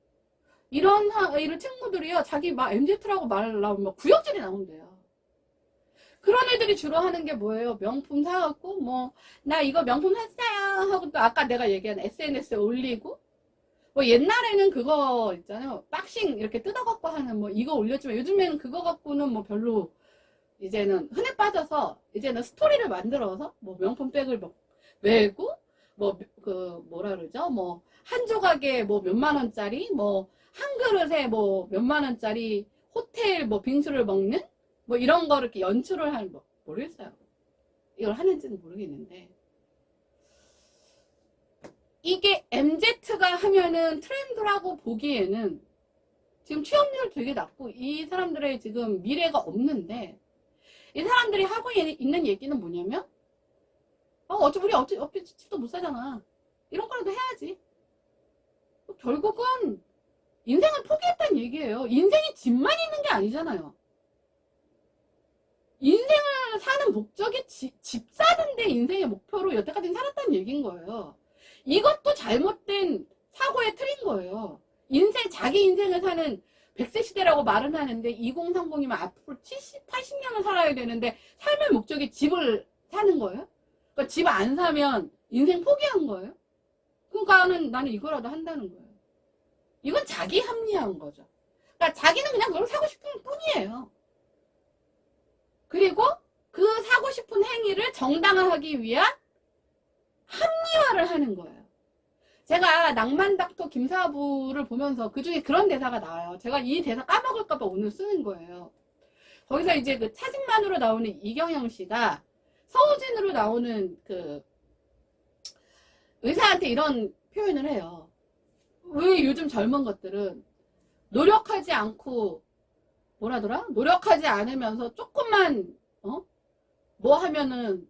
이런 친구들이요, 자기 막 MZ라고 말 나오면 막 구역질이 나온대요. 그런 애들이 주로 하는 게 뭐예요? 명품 사갖고 뭐 나 이거 명품 샀어요 하고 또 아까 내가 얘기한 SNS에 올리고, 뭐 옛날에는 그거 있잖아요, 박싱 이렇게 뜯어갖고 하는 뭐 이거 올렸지만 요즘에는 그거 갖고는 뭐 별로 이제는 흔해 빠져서 이제는 스토리를 만들어서 뭐 명품백을 뭐 메고 뭐 그 뭐라 그러죠, 뭐 한 조각에 뭐 몇만 원짜리, 뭐 한 그릇에 뭐 몇만 원짜리 호텔 뭐 빙수를 먹는 뭐 이런 거 이렇게 연출을 하는 거 모르겠어요. 이걸 하는지는 모르겠는데, 이게 MZ가 하면은 트렌드라고 보기에는 지금 취업률 되게 낮고 이 사람들의 지금 미래가 없는데, 이 사람들이 하고 있는 얘기는 뭐냐면 우리 어차피 집도 못 사잖아, 이런 거라도 해야지. 결국은 인생을 포기했다는 얘기예요. 인생이 집만 있는 게 아니잖아요. 인생을 사는 목적이 집 사는데 인생의 목표로 여태까지 살았다는 얘기인 거예요. 이것도 잘못된 사고의 틀인 거예요. 자기 인생을 사는 100세 시대라고 말은 하는데 2030이면 앞으로 70, 80년을 살아야 되는데 삶의 목적이 집을 사는 거예요? 그러니까 집 안 사면 인생 포기한 거예요? 그러니까 나는 이거라도 한다는 거예요. 이건 자기 합리화한 거죠. 그러니까 자기는 그냥 그걸 사고 싶은 뿐이에요. 그리고 그 사고 싶은 행위를 정당화하기 위한 합리화를 하는 거예요. 제가 낭만닥터 김사부를 보면서 그 중에 그런 대사가 나와요. 제가 이 대사 까먹을까봐 오늘 쓰는 거예요. 거기서 이제 그 차진만으로 나오는 이경영 씨가 서우진으로 나오는 그 의사한테 이런 표현을 해요. 왜 요즘 젊은 것들은 노력하지 않고 뭐라더라? 노력하지 않으면서 조금만 뭐 하면은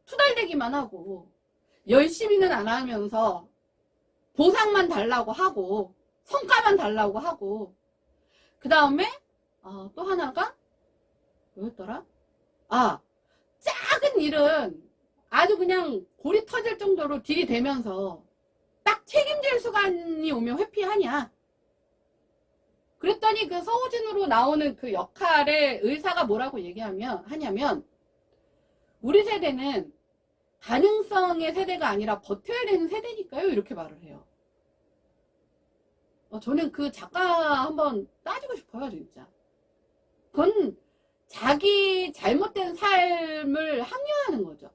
투덜대기만 하고 열심히는 안 하면서 보상만 달라고 하고 성과만 달라고 하고, 그 다음에 또 하나가 뭐였더라? 작은 일은 아주 그냥 골이 터질 정도로 들이대면서 딱 책임질 수간이 오면 회피하냐. 그랬더니 그 서우진으로 나오는 그 역할의 의사가 뭐라고 하냐면 우리 세대는 가능성의 세대가 아니라 버텨야 되는 세대니까요, 이렇게 말을 해요. 저는 그 작가 한번 따지고 싶어요, 진짜. 그건 자기 잘못된 삶을 합리화하는 거죠.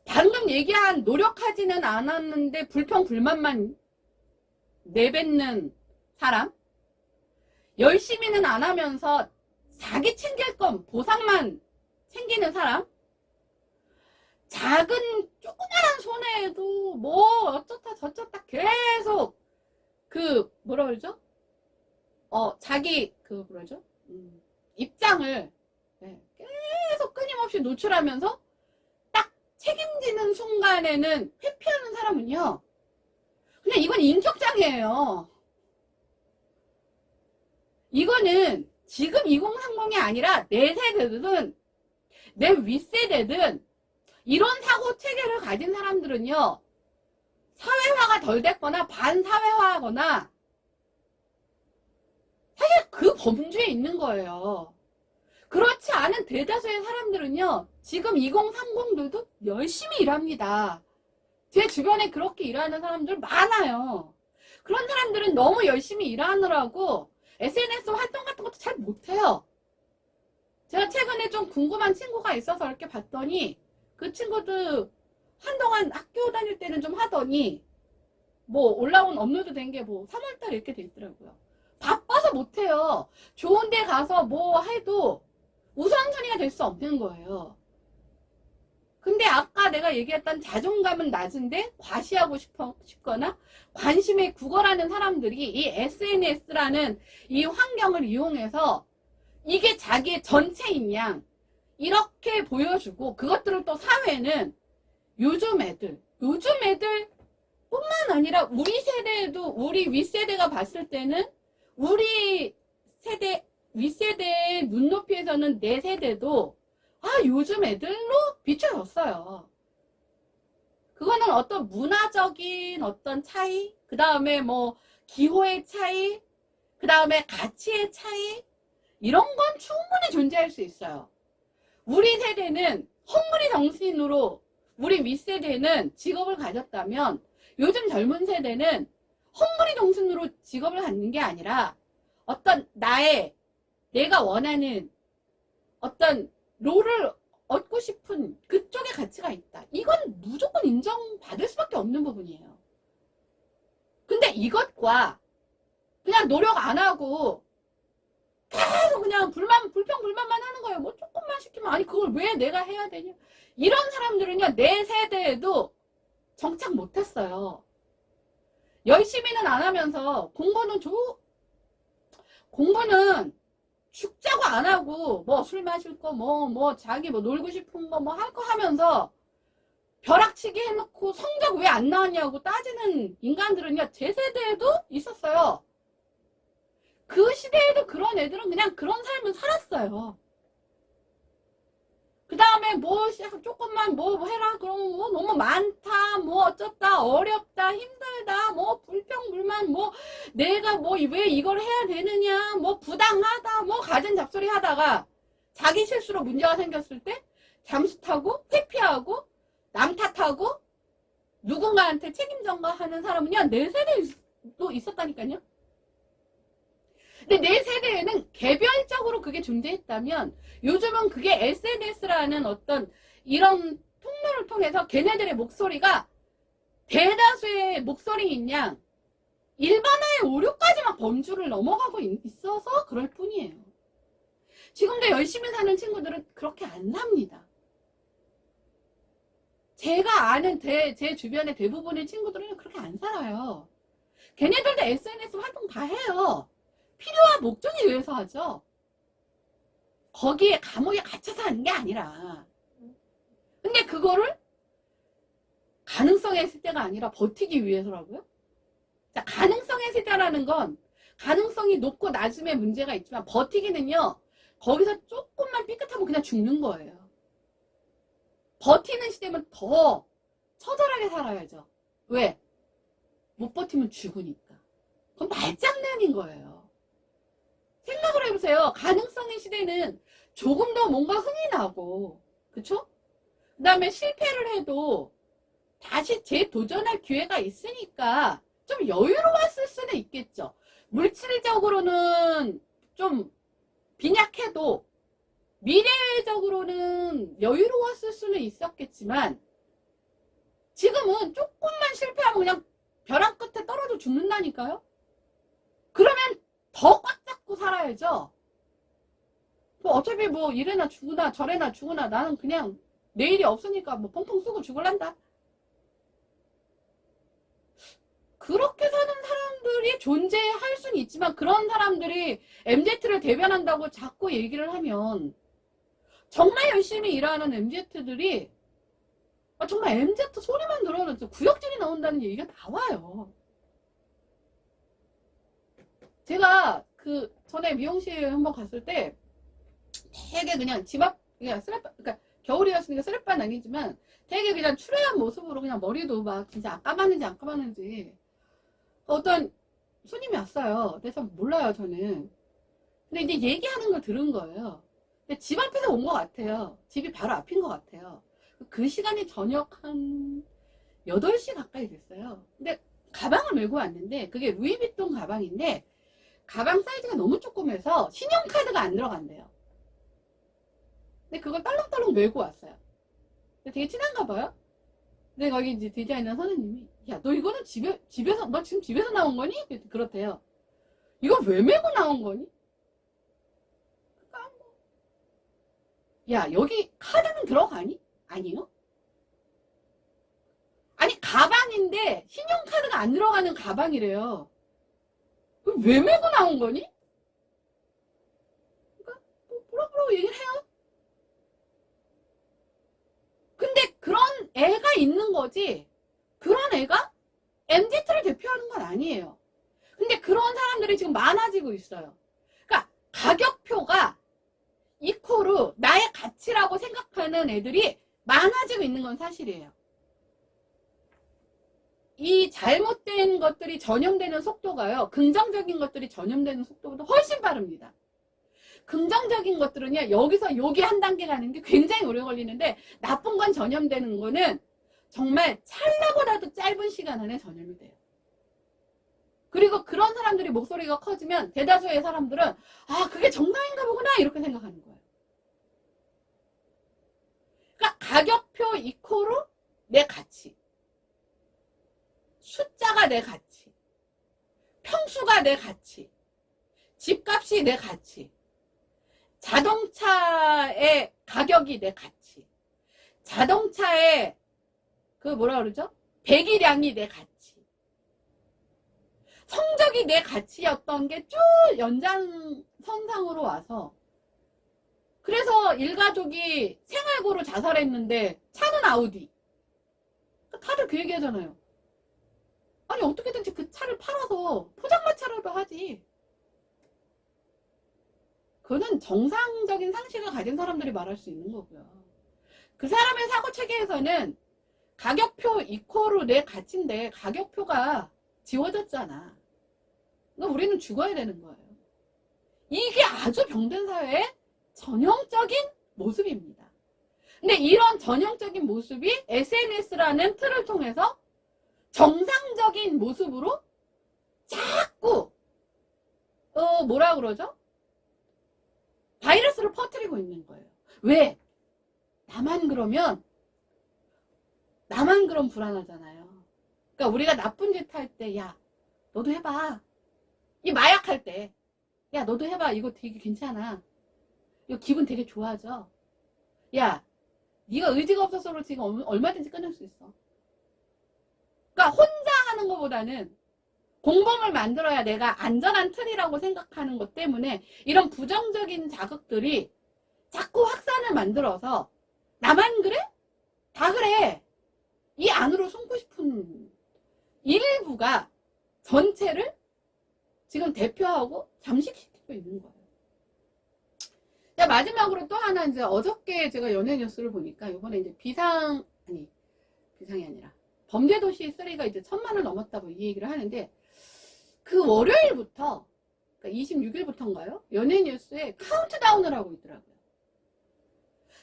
방금 얘기한 노력하지는 않았는데 불평불만만 내뱉는 사람, 열심히는 안 하면서 자기 챙길 건 보상만 챙기는 사람, 작은 조그만한 손해에도 뭐 어쩌다 저쩌다 계속 그 뭐라 그러죠? 자기 그 뭐라죠? 입장을 계속 끊임없이 노출하면서 딱 책임지는 순간에는 회피하는 사람은요, 그냥 이건 인격장애예요. 이거는 지금 2030이 아니라 내 세대든 내 윗세대든 이런 사고 체계를 가진 사람들은요, 사회화가 덜 됐거나 반사회화하거나 사실 그 범주에 있는 거예요. 그렇지 않은 대다수의 사람들은요, 지금 2030들도 열심히 일합니다. 제 주변에 그렇게 일하는 사람들 많아요. 그런 사람들은 너무 열심히 일하느라고 SNS 활동 같은 것도 잘 못해요. 제가 최근에 좀 궁금한 친구가 있어서 이렇게 봤더니 그 친구도 한동안 학교 다닐 때는 좀 하더니 뭐 올라온 업로드 된 게 뭐 3월달에 이렇게 돼 있더라고요. 바빠서 못해요. 좋은 데 가서 뭐 해도 우선순위가 될 수 없는 거예요. 근데 아까 내가 얘기했던 자존감은 낮은데 과시하고 싶거나 관심에 구걸하는 사람들이 이 SNS라는 이 환경을 이용해서 이게 자기의 전체인 양 이렇게 보여주고, 그것들을 또 사회는 요즘 애들 뿐만 아니라 우리 세대에도, 우리 윗세대가 봤을 때는 우리 세대 윗세대의 눈높이에서는 내 세대도 요즘 애들로 비춰졌어요. 그거는 어떤 문화적인 어떤 차이, 그 다음에 뭐 기호의 차이, 그 다음에 가치의 차이, 이런 건 충분히 존재할 수 있어요. 우리 세대는 헝그리 정신으로 우리 윗세대는 직업을 가졌다면 요즘 젊은 세대는 헝그리 정신으로 직업을 갖는 게 아니라 어떤 내가 원하는 어떤 롤을 얻고 싶은 그쪽의 가치가 있다. 이건 무조건 인정받을 수밖에 없는 부분이에요. 근데 이것과 그냥 노력 안 하고 계속 그냥 불평불만만 하는 거예요. 뭐 조금만 시키면 아니 그걸 왜 내가 해야 되냐. 이런 사람들은요 내 세대에도 정착 못했어요. 열심히는 안 하면서 공부는 죽자고 안 하고 뭐 술 마실 거 뭐 자기 뭐 놀고 싶은 거 뭐 할 거 하면서 벼락치기 해놓고 성적 왜 안 나왔냐고 따지는 인간들은요 제 세대에도 있었어요. 그 시대에도 그런 애들은 그냥 그런 삶을 살았어요. 그 다음에 뭐 조금만 뭐 해라 그러면 뭐 너무 많다 뭐 어쩌다 어렵다 힘들다 뭐 불평불만 뭐 내가 뭐 왜 이걸 해야 되느냐 뭐 부당하다 뭐 가진 잡소리 하다가 자기 실수로 문제가 생겼을 때 잠수 타고 회피하고 남 탓하고 누군가한테 책임 전가하는 사람은요 내 세대에도 있었다니까요. 근데 내 세대에는 개별적으로 그게 존재했다면 요즘은 그게 SNS라는 어떤 이런 통로를 통해서 걔네들의 목소리가 대다수의 목소리인 양 일반화의 오류까지 막 범주를 넘어가고 있어서 그럴 뿐이에요. 지금도 열심히 사는 친구들은 그렇게 안 삽니다. 제가 아는 제 주변의 대부분의 친구들은 그렇게 안 살아요. 걔네들도 SNS 활동 다 해요. 필요와 목적에 의해서 하죠. 거기에 감옥에 갇혀서 하는 게 아니라. 근데 그거를 가능성의 시대가 아니라 버티기 위해서라고요? 자, 가능성의 시대라는 건 가능성이 높고 낮음의 문제가 있지만 버티기는요. 거기서 조금만 삐끗하면 그냥 죽는 거예요. 버티는 시대면 더 처절하게 살아야죠. 왜? 못 버티면 죽으니까. 그건 말장난인 거예요. 생각을 해보세요. 가능성의 시대는 조금 더 뭔가 흥이 나고, 그쵸? 그 다음에 실패를 해도 다시 재도전할 기회가 있으니까 좀 여유로웠을 수는 있겠죠. 물질적으로는 좀 빈약해도 미래적으로는 여유로웠을 수는 있었겠지만 지금은 조금만 실패하면 그냥 벼랑 끝에 떨어져 죽는다니까요. 그러면 더 꽉 잡고 살아야죠. 뭐 어차피 뭐 이래나 죽으나 저래나 죽으나 나는 그냥 내일이 없으니까 뭐 펑펑 쓰고 죽을란다. 그렇게 사는 사람들이 존재할 수는 있지만 그런 사람들이 MZ를 대변한다고 자꾸 얘기를 하면 정말 열심히 일하는 MZ들이 정말 MZ 소리만 들어도 구역질이 나온다는 얘기가 나와요. 제가 그 전에 미용실 한번 갔을 때 되게 그냥 집 앞 그냥 그러니까 겨울이었으니까 쓰레빠는 아니지만 되게 그냥 추레한 모습으로 그냥 머리도 막 진짜 안 감았는지 어떤 손님이 왔어요. 근데 참 몰라요 저는. 근데 이제 얘기하는 걸 들은 거예요. 근데 집 앞에서 온 것 같아요. 집이 바로 앞인 것 같아요. 그 시간이 저녁 한 8시 가까이 됐어요. 근데 가방을 메고 왔는데 그게 루이비통 가방인데 가방 사이즈가 너무 조그매서 신용카드가 안 들어간대요. 근데 그걸 딸랑딸랑 메고 왔어요. 근데 되게 친한가 봐요. 근데 거기 이제 디자이너 선생님이 야, 너 이거는 집에서 너 지금 집에서 나온 거니? 그렇대요. 이거 왜 메고 나온 거니? 그러니까 뭐, 야, 여기 카드는 들어가니? 아니요. 아니 가방인데 신용카드가 안 들어가는 가방이래요. 왜 메고 나온 거니? 그러니까 뭐 뭐라고 얘기를 해요. 근데 그런 애가 있는 거지 그런 애가 MZ를 대표하는 건 아니에요. 근데 그런 사람들이 지금 많아지고 있어요. 그러니까 가격표가 이코르 나의 가치라고 생각하는 애들이 많아지고 있는 건 사실이에요. 이 잘못된 것들이 전염되는 속도가요, 긍정적인 것들이 전염되는 속도보다 훨씬 빠릅니다. 긍정적인 것들은요, 여기서 여기 한 단계 가는 게 굉장히 오래 걸리는데, 나쁜 건 전염되는 거는 정말 찰나보다도 짧은 시간 안에 전염이 돼요. 그리고 그런 사람들이 목소리가 커지면 대다수의 사람들은 아, 그게 정상인가 보구나 이렇게 생각하는 거예요. 그러니까 가격표 이코로 내 가치, 숫자가 내 가치, 평수가 내 가치, 집값이 내 가치, 자동차의 가격이 내 가치, 자동차의 그 뭐라 그러죠? 배기량이 내 가치, 성적이 내 가치였던 게 쭉 연장선상으로 와서, 그래서 일가족이 생활고로 자살했는데 차는 아우디. 다들 그 얘기 하잖아요. 아니 어떻게든지 그 차를 팔아서 포장마차라도 하지. 그거는 정상적인 상식을 가진 사람들이 말할 수 있는 거고요. 그 사람의 사고체계에서는 가격표 이코로 내 가치인데 가격표가 지워졌잖아. 그러니까 우리는 죽어야 되는 거예요. 이게 아주 병든 사회의 전형적인 모습입니다. 근데 이런 전형적인 모습이 SNS라는 틀을 통해서 정상적인 모습으로 자꾸 뭐라 그러죠? 바이러스를 퍼뜨리고 있는 거예요. 왜? 나만 그러면 불안하잖아요. 그러니까 우리가 나쁜 짓 할 때, 야, 너도 해봐. 이 마약 할 때, 야, 너도 해봐. 이거 되게 괜찮아. 이거 기분 되게 좋아져. 야, 네가 의지가 없어서 지금 얼마든지 끊을 수 있어. 그러니까 혼자 하는 것보다는 공범을 만들어야 내가 안전한 틀이라고 생각하는 것 때문에 이런 부정적인 자극들이 자꾸 확산을 만들어서 나만 그래? 다 그래. 이 안으로 숨고 싶은 일부가 전체를 지금 대표하고 잠식시키고 있는 거예요. 자, 마지막으로 또 하나, 이제 어저께 제가 연예 뉴스를 보니까 이번에 이제 비상이 아니라 범죄도시 3가 이제 1000만을 넘었다고 이 얘기를 하는데, 그 월요일부터, 그러니까 26일부터인가요? 연예 뉴스에 카운트다운을 하고 있더라고요.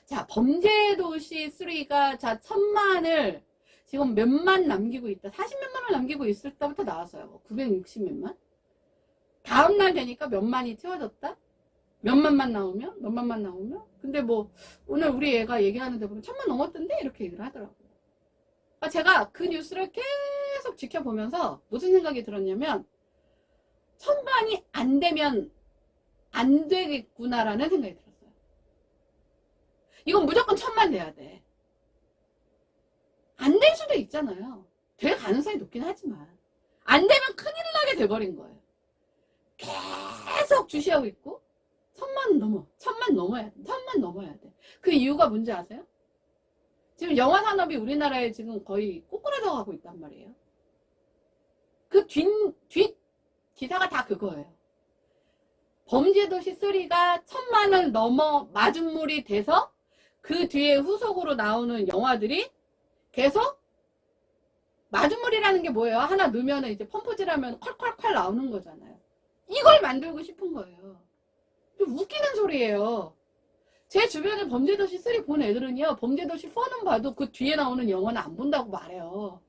자, 범죄도시 3가 자 1000만을 지금 몇만 남기고 있다. 40몇만을 남기고 있을 때부터 나왔어요. 960몇만. 다음날 되니까 몇만이 채워졌다. 몇만만 나오면. 근데 뭐 오늘 우리 애가 얘기하는데 보면 1000만 넘었던데 이렇게 얘기를 하더라고요. 제가 그 뉴스를 계속 지켜보면서 무슨 생각이 들었냐면, 1000만이 안 되면 안 되겠구나라는 생각이 들었어요. 이건 무조건 1000만 돼야 돼. 안 될 수도 있잖아요. 될 가능성이 높긴 하지만 안 되면 큰일 나게 돼버린 거예요. 계속 주시하고 있고 1000만 넘어야 돼. 1000만 넘어야 돼. 그 이유가 뭔지 아세요? 지금 영화 산업이 우리나라에 지금 거의 꼬꾸라져 가고 있단 말이에요. 그 뒷 기사가 다 그거예요. 범죄도시 3가 1000만을 넘어 마중물이 돼서 그 뒤에 후속으로 나오는 영화들이 계속, 마중물이라는 게 뭐예요? 하나 넣으면 이제 펌프질하면 콸콸콸 나오는 거잖아요. 이걸 만들고 싶은 거예요. 좀 웃기는 소리예요. 제 주변에 범죄도시 3 본 애들은요, 범죄도시 4는 봐도 그 뒤에 나오는 영화는 안 본다고 말해요.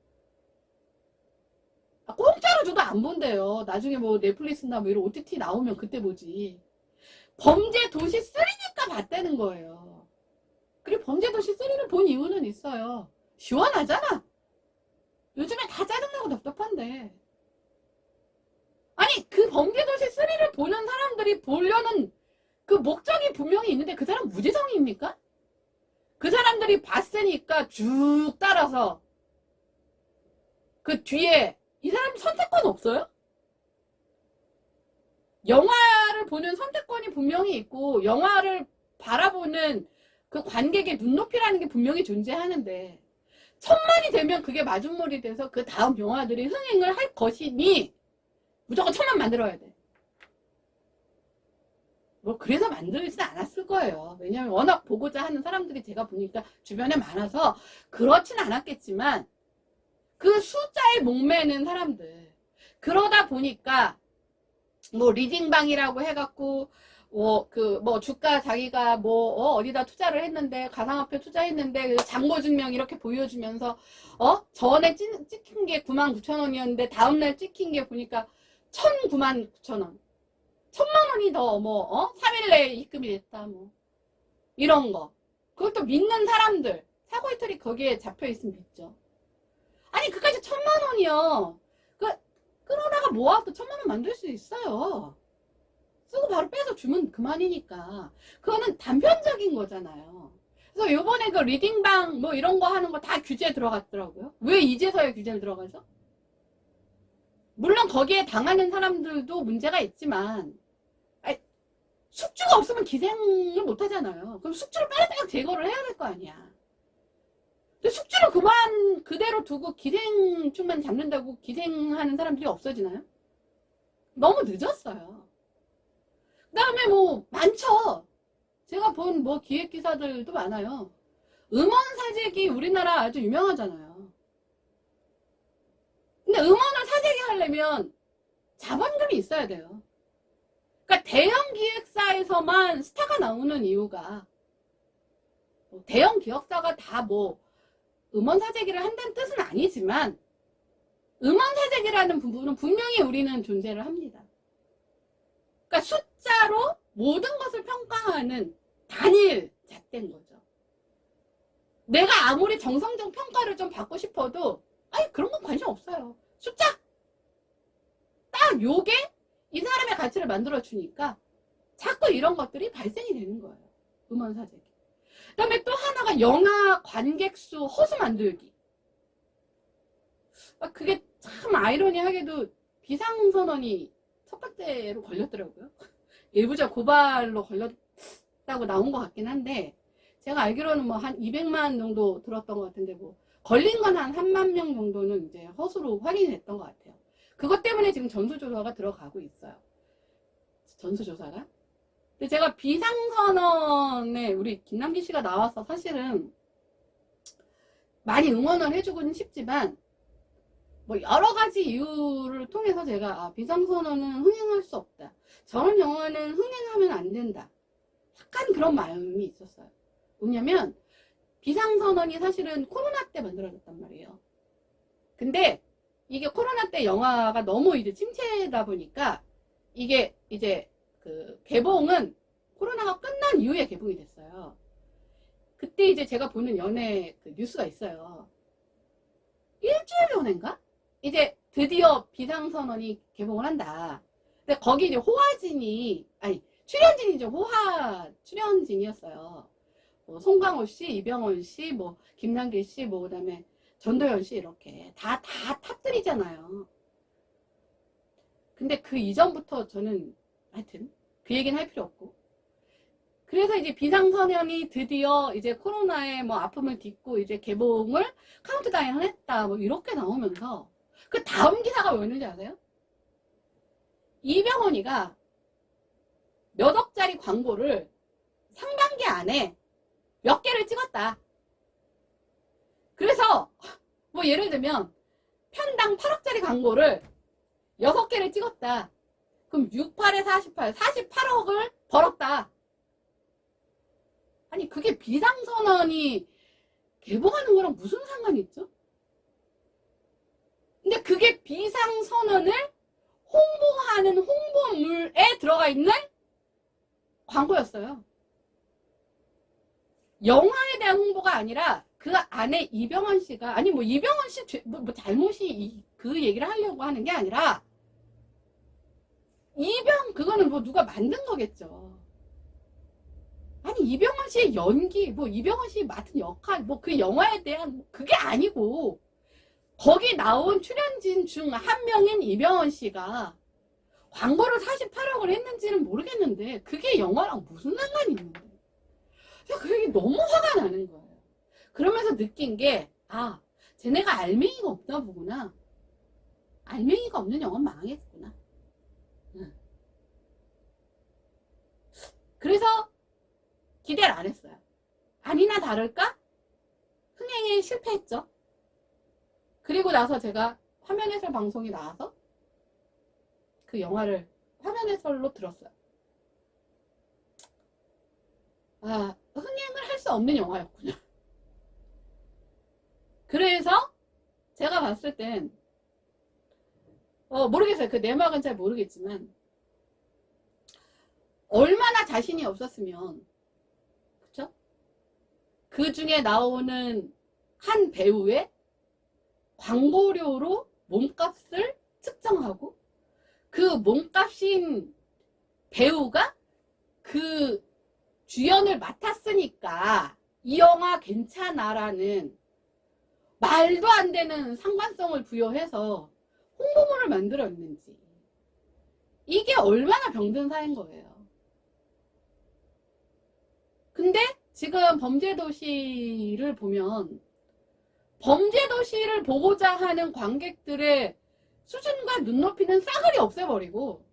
공짜로 줘도 안 본대요. 나중에 뭐 넷플릭스나 뭐 이런 OTT 나오면 그때 보지. 범죄도시 3니까 봤다는 거예요. 그리고 범죄도시 3를 본 이유는 있어요. 시원하잖아. 요즘에 다 짜증나고 답답한데. 아니, 그 범죄도시 3를 보는 사람들이 보려는 그 목적이 분명히 있는데 그 사람 무지성입니까? 그 사람들이 봤으니까 쭉 따라서 그 뒤에 이 사람 선택권 없어요? 영화를 보는 선택권이 분명히 있고 영화를 바라보는 그 관객의 눈높이라는 게 분명히 존재하는데, 1000만이 되면 그게 마중물이 돼서 그 다음 영화들이 흥행을 할 것이니 무조건 1000만 만들어야 돼. 뭐 그래서 만들진 않았을 거예요. 왜냐하면 워낙 보고자 하는 사람들이 제가 보니까 주변에 많아서 그렇진 않았겠지만, 그 숫자에 목매는 사람들. 그러다 보니까 뭐 리딩방이라고 해갖고 뭐 주가 자기가 어디다 투자를 했는데 가상화폐 투자했는데 그 잔고증명 이렇게 보여주면서 전에 찍힌 게 99,000원이었는데 다음날 찍힌 게 보니까 1,099,000원 1,000만원이 더 3일 내에 입금이 됐다 이런 거. 그것도 믿는 사람들 사고 이틀이 거기에 잡혀있으면 믿죠. 아니 그까지 1,000만원이요. 끌어다가 모아도 1,000만원 만들 수 있어요. 쓰고 바로 빼서 주면 그만이니까. 그거는 단편적인 거잖아요. 그래서 요번에 그 리딩방 이런 거 하는 거 다 규제에 들어갔더라고요. 왜 이제서야 규제를 들어가죠? 물론 거기에 당하는 사람들도 문제가 있지만 숙주가 없으면 기생을 못 하잖아요. 그럼 숙주를 빨리빨리 제거를 해야 될 거 아니야. 근데 숙주를 그대로 두고 기생충만 잡는다고 기생하는 사람들이 없어지나요? 너무 늦었어요. 그 다음에 많죠. 제가 본 기획기사들도 많아요. 음원사재기 우리나라 아주 유명하잖아요. 근데 음원을 사재기 하려면 자본금이 있어야 돼요. 그러니까 대형 기획사에서만 스타가 나오는 이유가 대형 기획사가 다 음원 사재기를 한다는 뜻은 아니지만 음원 사재기라는 부분은 분명히 우리는 존재를 합니다. 그러니까 숫자로 모든 것을 평가하는 단일 잣대인 거죠. 내가 아무리 정성적 평가를 좀 받고 싶어도 그런 건 관심 없어요. 숫자! 딱 요게 이 사람의 가치를 만들어 주니까 자꾸 이런 것들이 발생이 되는 거예요. 음원 사재기. 그 다음에 또 하나가 영화 관객수 허수 만들기. 그게 참 아이러니하게도 비상선언이 첫 번째로 걸렸더라고요. 일부자 고발로 걸렸다고 나온 것 같긴 한데 제가 알기로는 한 200만 정도 들었던 것 같은데 걸린 건 한 1만 명 정도는 이제 허수로 확인이 됐던 것 같아요. 그것 때문에 지금 전수조사가 들어가고 있어요. 전수조사가. 근데 제가 비상선언에 우리 김남기 씨가 나와서 사실은 많이 응원을 해주고는 싶지만 여러 가지 이유를 통해서 제가 비상선언은 흥행할 수 없다. 저런 영화는 흥행하면 안 된다. 약간 그런 마음이 있었어요. 뭐냐면 비상선언이 사실은 코로나 때 만들어졌단 말이에요. 근데 이게 코로나 때 영화가 너무 이제 침체다 보니까 이게 이제 개봉은 코로나가 끝난 이후에 개봉이 됐어요. 그때 이제 제가 보는 연예 뉴스가 있어요. 일주일 전인가? 이제 드디어 비상선언이 개봉을 한다. 근데 거기 이제 출연진이죠. 호화 출연진이었어요. 송강호 씨, 이병헌 씨, 김남길 씨, 그다음에 전도연 씨 이렇게 다 탑들이잖아요. 근데 그 이전부터 저는 하여튼 그 얘기는 할 필요 없고. 그래서 이제 비상선언이 드디어 이제 코로나의 아픔을 딛고 이제 개봉을 카운트다운 했다. 이렇게 나오면서 그 다음 기사가 뭐였는지 아세요? 이병헌이가 몇 억짜리 광고를 상반기 안에 몇 개를 찍었다. 그래서 예를 들면 편당 8억짜리 광고를 6개를 찍었다. 그럼 68에 48, 48억을 벌었다. 아니 그게 비상선언이 개봉하는 거랑 무슨 상관이 있죠? 근데 그게 비상선언을 홍보하는 홍보물에 들어가 있는 광고였어요. 영화에 대한 홍보가 아니라 그 안에 이병헌 씨가 이병헌 씨 잘못이 그 얘기를 하려고 하는 게 아니라 그거는 누가 만든 거겠죠. 아니 이병헌 씨의 연기 이병헌 씨 맡은 역할 그 영화에 대한 그게 아니고 거기 나온 출연진 중 한 명인 이병헌 씨가 광고를 48억을 했는지는 모르겠는데 그게 영화랑 무슨 상관이 있는데 그게 너무 화가 나는 거예요. 그러면서 느낀 게 쟤네가 알맹이가 없나 보구나. 알맹이가 없는 영화는 망했구나. 그래서 기대를 안 했어요. 아니나 다를까 흥행에 실패했죠. 그리고 나서 제가 화면 해설 방송이 나와서 그 영화를 화면 해설로 들었어요. 아, 흥행을 할 수 없는 영화였군요. 그래서 제가 봤을 땐 모르겠어요. 그 내막은 잘 모르겠지만 얼마나 자신이 없었으면, 그쵸? 그 중에 나오는 한 배우의 광고료로 몸값을 측정하고 그 몸값인 배우가 그 주연을 맡았으니까 이 영화 괜찮아라는 말도 안 되는 상관성을 부여해서 홍보물을 만들었는지, 이게 얼마나 병든 사인 거예요. 근데 지금 범죄도시를 보면 범죄도시를 보고자 하는 관객들의 수준과 눈높이는 싸그리 없애버리고,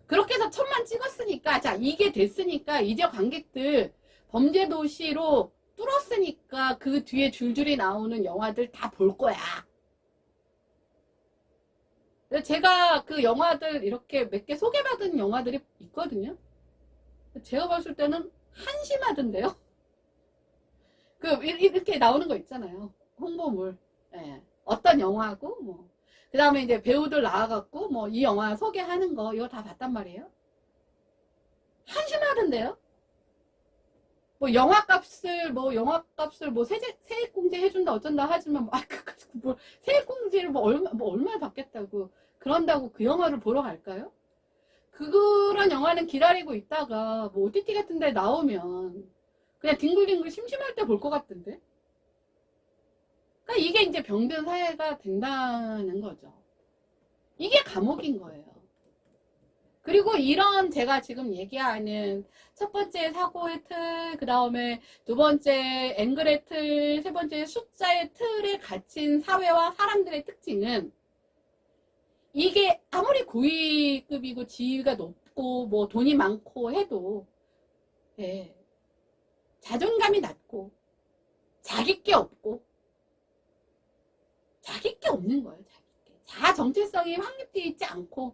그렇게 해서 1000만 찍었으니까, 자, 이게 됐으니까 이제 관객들 범죄도시로 뚫었으니까 그 뒤에 줄줄이 나오는 영화들 다 볼 거야. 제가 그 영화들 이렇게 몇 개 소개받은 영화들이 있거든요. 제가 봤을 때는 한심하던데요. 이렇게 나오는 거 있잖아요. 홍보물. 예. 어떤 영화고, 뭐. 그 다음에 이제 배우들 나와갖고, 뭐, 이 영화 소개하는 거, 이거 다 봤단 말이에요. 한심하던데요? 뭐, 영화값을, 세액공제 해준다, 어쩐다 하지만, 세액공제를 얼마를 받겠다고, 그런다고 그 영화를 보러 갈까요? 그런 영화는 기다리고 있다가, 뭐, OTT 같은 데 나오면, 그냥 뒹굴뒹굴 심심할 때 볼 것 같던데? 그러니까 이게 이제 병든 사회가 된다는 거죠. 이게 감옥인 거예요. 그리고 이런 제가 지금 얘기하는 첫 번째 사고의 틀, 그 다음에 두 번째 앵글의 틀, 세 번째 숫자의 틀에 갇힌 사회와 사람들의 특징은, 이게 아무리 고위급이고 지위가 높고 뭐 돈이 많고 해도, 네, 자존감이 낮고 자기 게 없고, 자기 게 없는 거예요. 자기 정체성이 확립되어 있지 않고,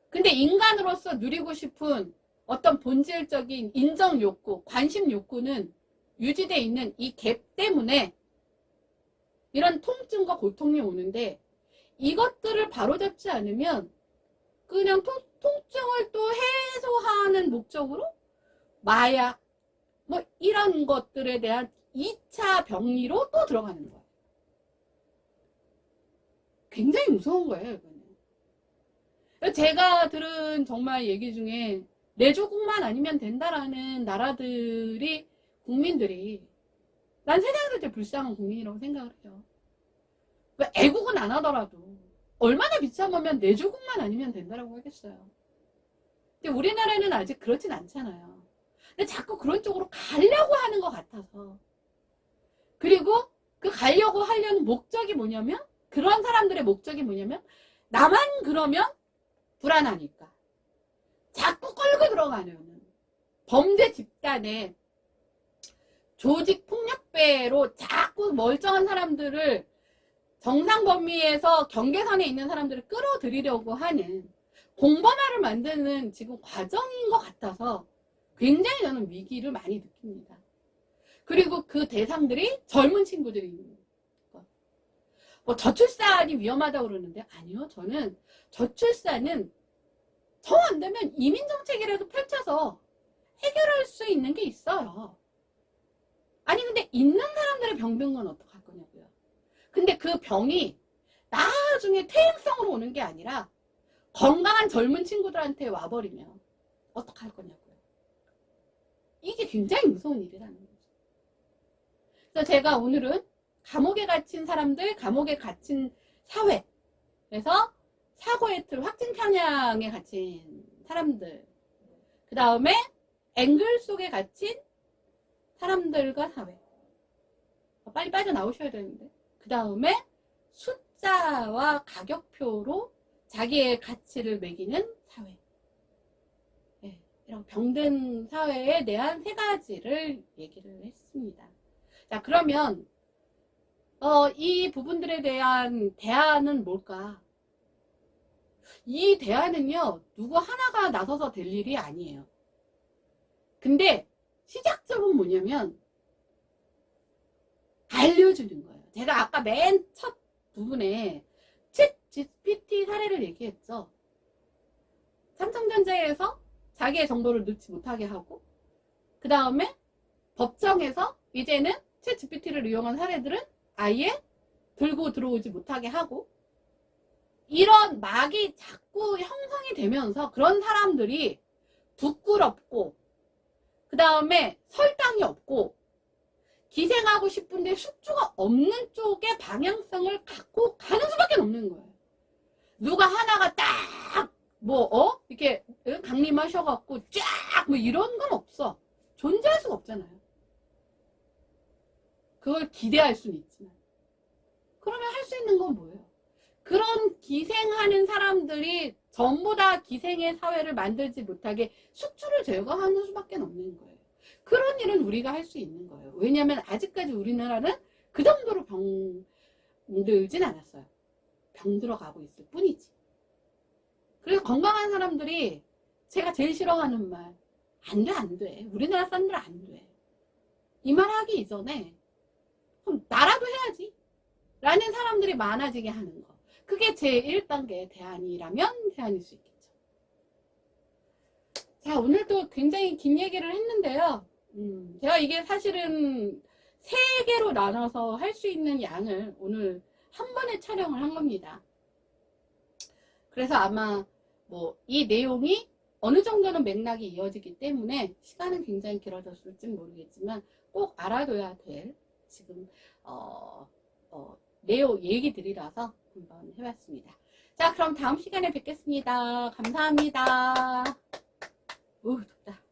근데 인간으로서 누리고 싶은 어떤 본질적인 인정 욕구, 관심 욕구는 유지되어 있는 이 갭 때문에 이런 통증과 고통이 오는데, 이것들을 바로잡지 않으면 그냥 통증을 또 해소하는 목적으로 마약, 뭐 이런 것들에 대한 2차 병리로 또 들어가는 거예요. 굉장히 무서운 거예요, 이거는. 제가 들은 정말 얘기 중에 내조국만 아니면 된다라는 나라들이, 국민들이, 난 세상에서 제일 불쌍한 국민이라고 생각을 해요. 애국은 안 하더라도 얼마나 비참하면 내조국만 아니면 된다라고 하겠어요. 근데 우리나라는 아직 그렇진 않잖아요. 근데 자꾸 그런 쪽으로 가려고 하는 것 같아서. 그리고 그 가려고 하려는 목적이 뭐냐면, 그런 사람들의 목적이 뭐냐면, 나만 그러면 불안하니까 자꾸 끌고 들어가는 범죄 집단의 조직 폭력배로 자꾸 멀쩡한 사람들을, 정상 범위에서 경계선에 있는 사람들을 끌어들이려고 하는 공범화를 만드는 지금 과정인 것 같아서 굉장히 저는 위기를 많이 느낍니다. 그리고 그 대상들이 젊은 친구들이 있는 것. 뭐 저출산이 위험하다고 그러는데, 아니요. 저는 저출산은 정 안 되면 이민정책이라도 펼쳐서 해결할 수 있는 게 있어요. 아니 근데 있는 사람들의 병든 건 어떡할 거냐고요. 근데 그 병이 나중에 퇴행성으로 오는 게 아니라 건강한 젊은 친구들한테 와버리면 어떡할 거냐고요. 이게 굉장히 무서운 일이라는 거죠. 그래서 제가 오늘은 감옥에 갇힌 사람들, 감옥에 갇힌 사회에서 사고의 틀, 확증 편향에 갇힌 사람들, 그 다음에 앵글 속에 갇힌 사람들과 사회, 빨리 빠져나오셔야 되는데, 그 다음에 숫자와 가격표로 자기의 가치를 매기는 사회, 네, 이런 병든 사회에 대한 세 가지를 얘기를 했습니다. 자, 그러면 이 부분들에 대한 대안은 뭘까? 이 대안은요, 누구 하나가 나서서 될 일이 아니에요. 근데 시작점은 뭐냐면 알려주는 거예요. 제가 아까 맨 첫 부분에 챗 GPT 사례를 얘기했죠. 삼성전자에서 자기의 정보를 넣지 못하게 하고, 그 다음에 법정에서 이제는 챗 GPT를 이용한 사례들은 아예 들고 들어오지 못하게 하고, 이런 막이 자꾸 형성이 되면서 그런 사람들이 부끄럽고, 그 다음에 설당이 없고, 기생하고 싶은데 숙주가 없는 쪽의 방향성을 갖고 가는 수밖에 없는 거예요. 누가 하나가 딱 이렇게 강림하셔갖고 쫙 이런 건 없어. 존재할 수가 없잖아요. 그걸 기대할 수는 있지만. 그러면 할 수 있는 건 뭐예요? 그런 기생하는 사람들이 전부 다 기생의 사회를 만들지 못하게 숙주를 제거하는 수밖에 없는 거예요. 그런 일은 우리가 할 수 있는 거예요. 왜냐하면 아직까지 우리나라는 그 정도로 병들진 않았어요. 병들어가고 있을 뿐이지. 그래서 건강한 사람들이 제가 제일 싫어하는 말, 안 돼, 안 돼. 우리나라 사람들은 안 돼. 이 말 하기 이전에 그럼 나라도 해야지 라는 사람들이 많아지게 하는 거. 그게 제 1단계 대안이라면 대안일 수 있겠죠. 자, 오늘도 굉장히 긴 얘기를 했는데요. 제가 이게 사실은 3개로 나눠서 할 수 있는 양을 오늘 한 번에 촬영을 한 겁니다. 그래서 아마 이 내용이 어느 정도는 맥락이 이어지기 때문에 시간은 굉장히 길어졌을지 모르겠지만 꼭 알아둬야 될 지금 내용 얘기들이라서 한번 해봤습니다. 자, 그럼 다음 시간에 뵙겠습니다. 감사합니다. 오, 덥다.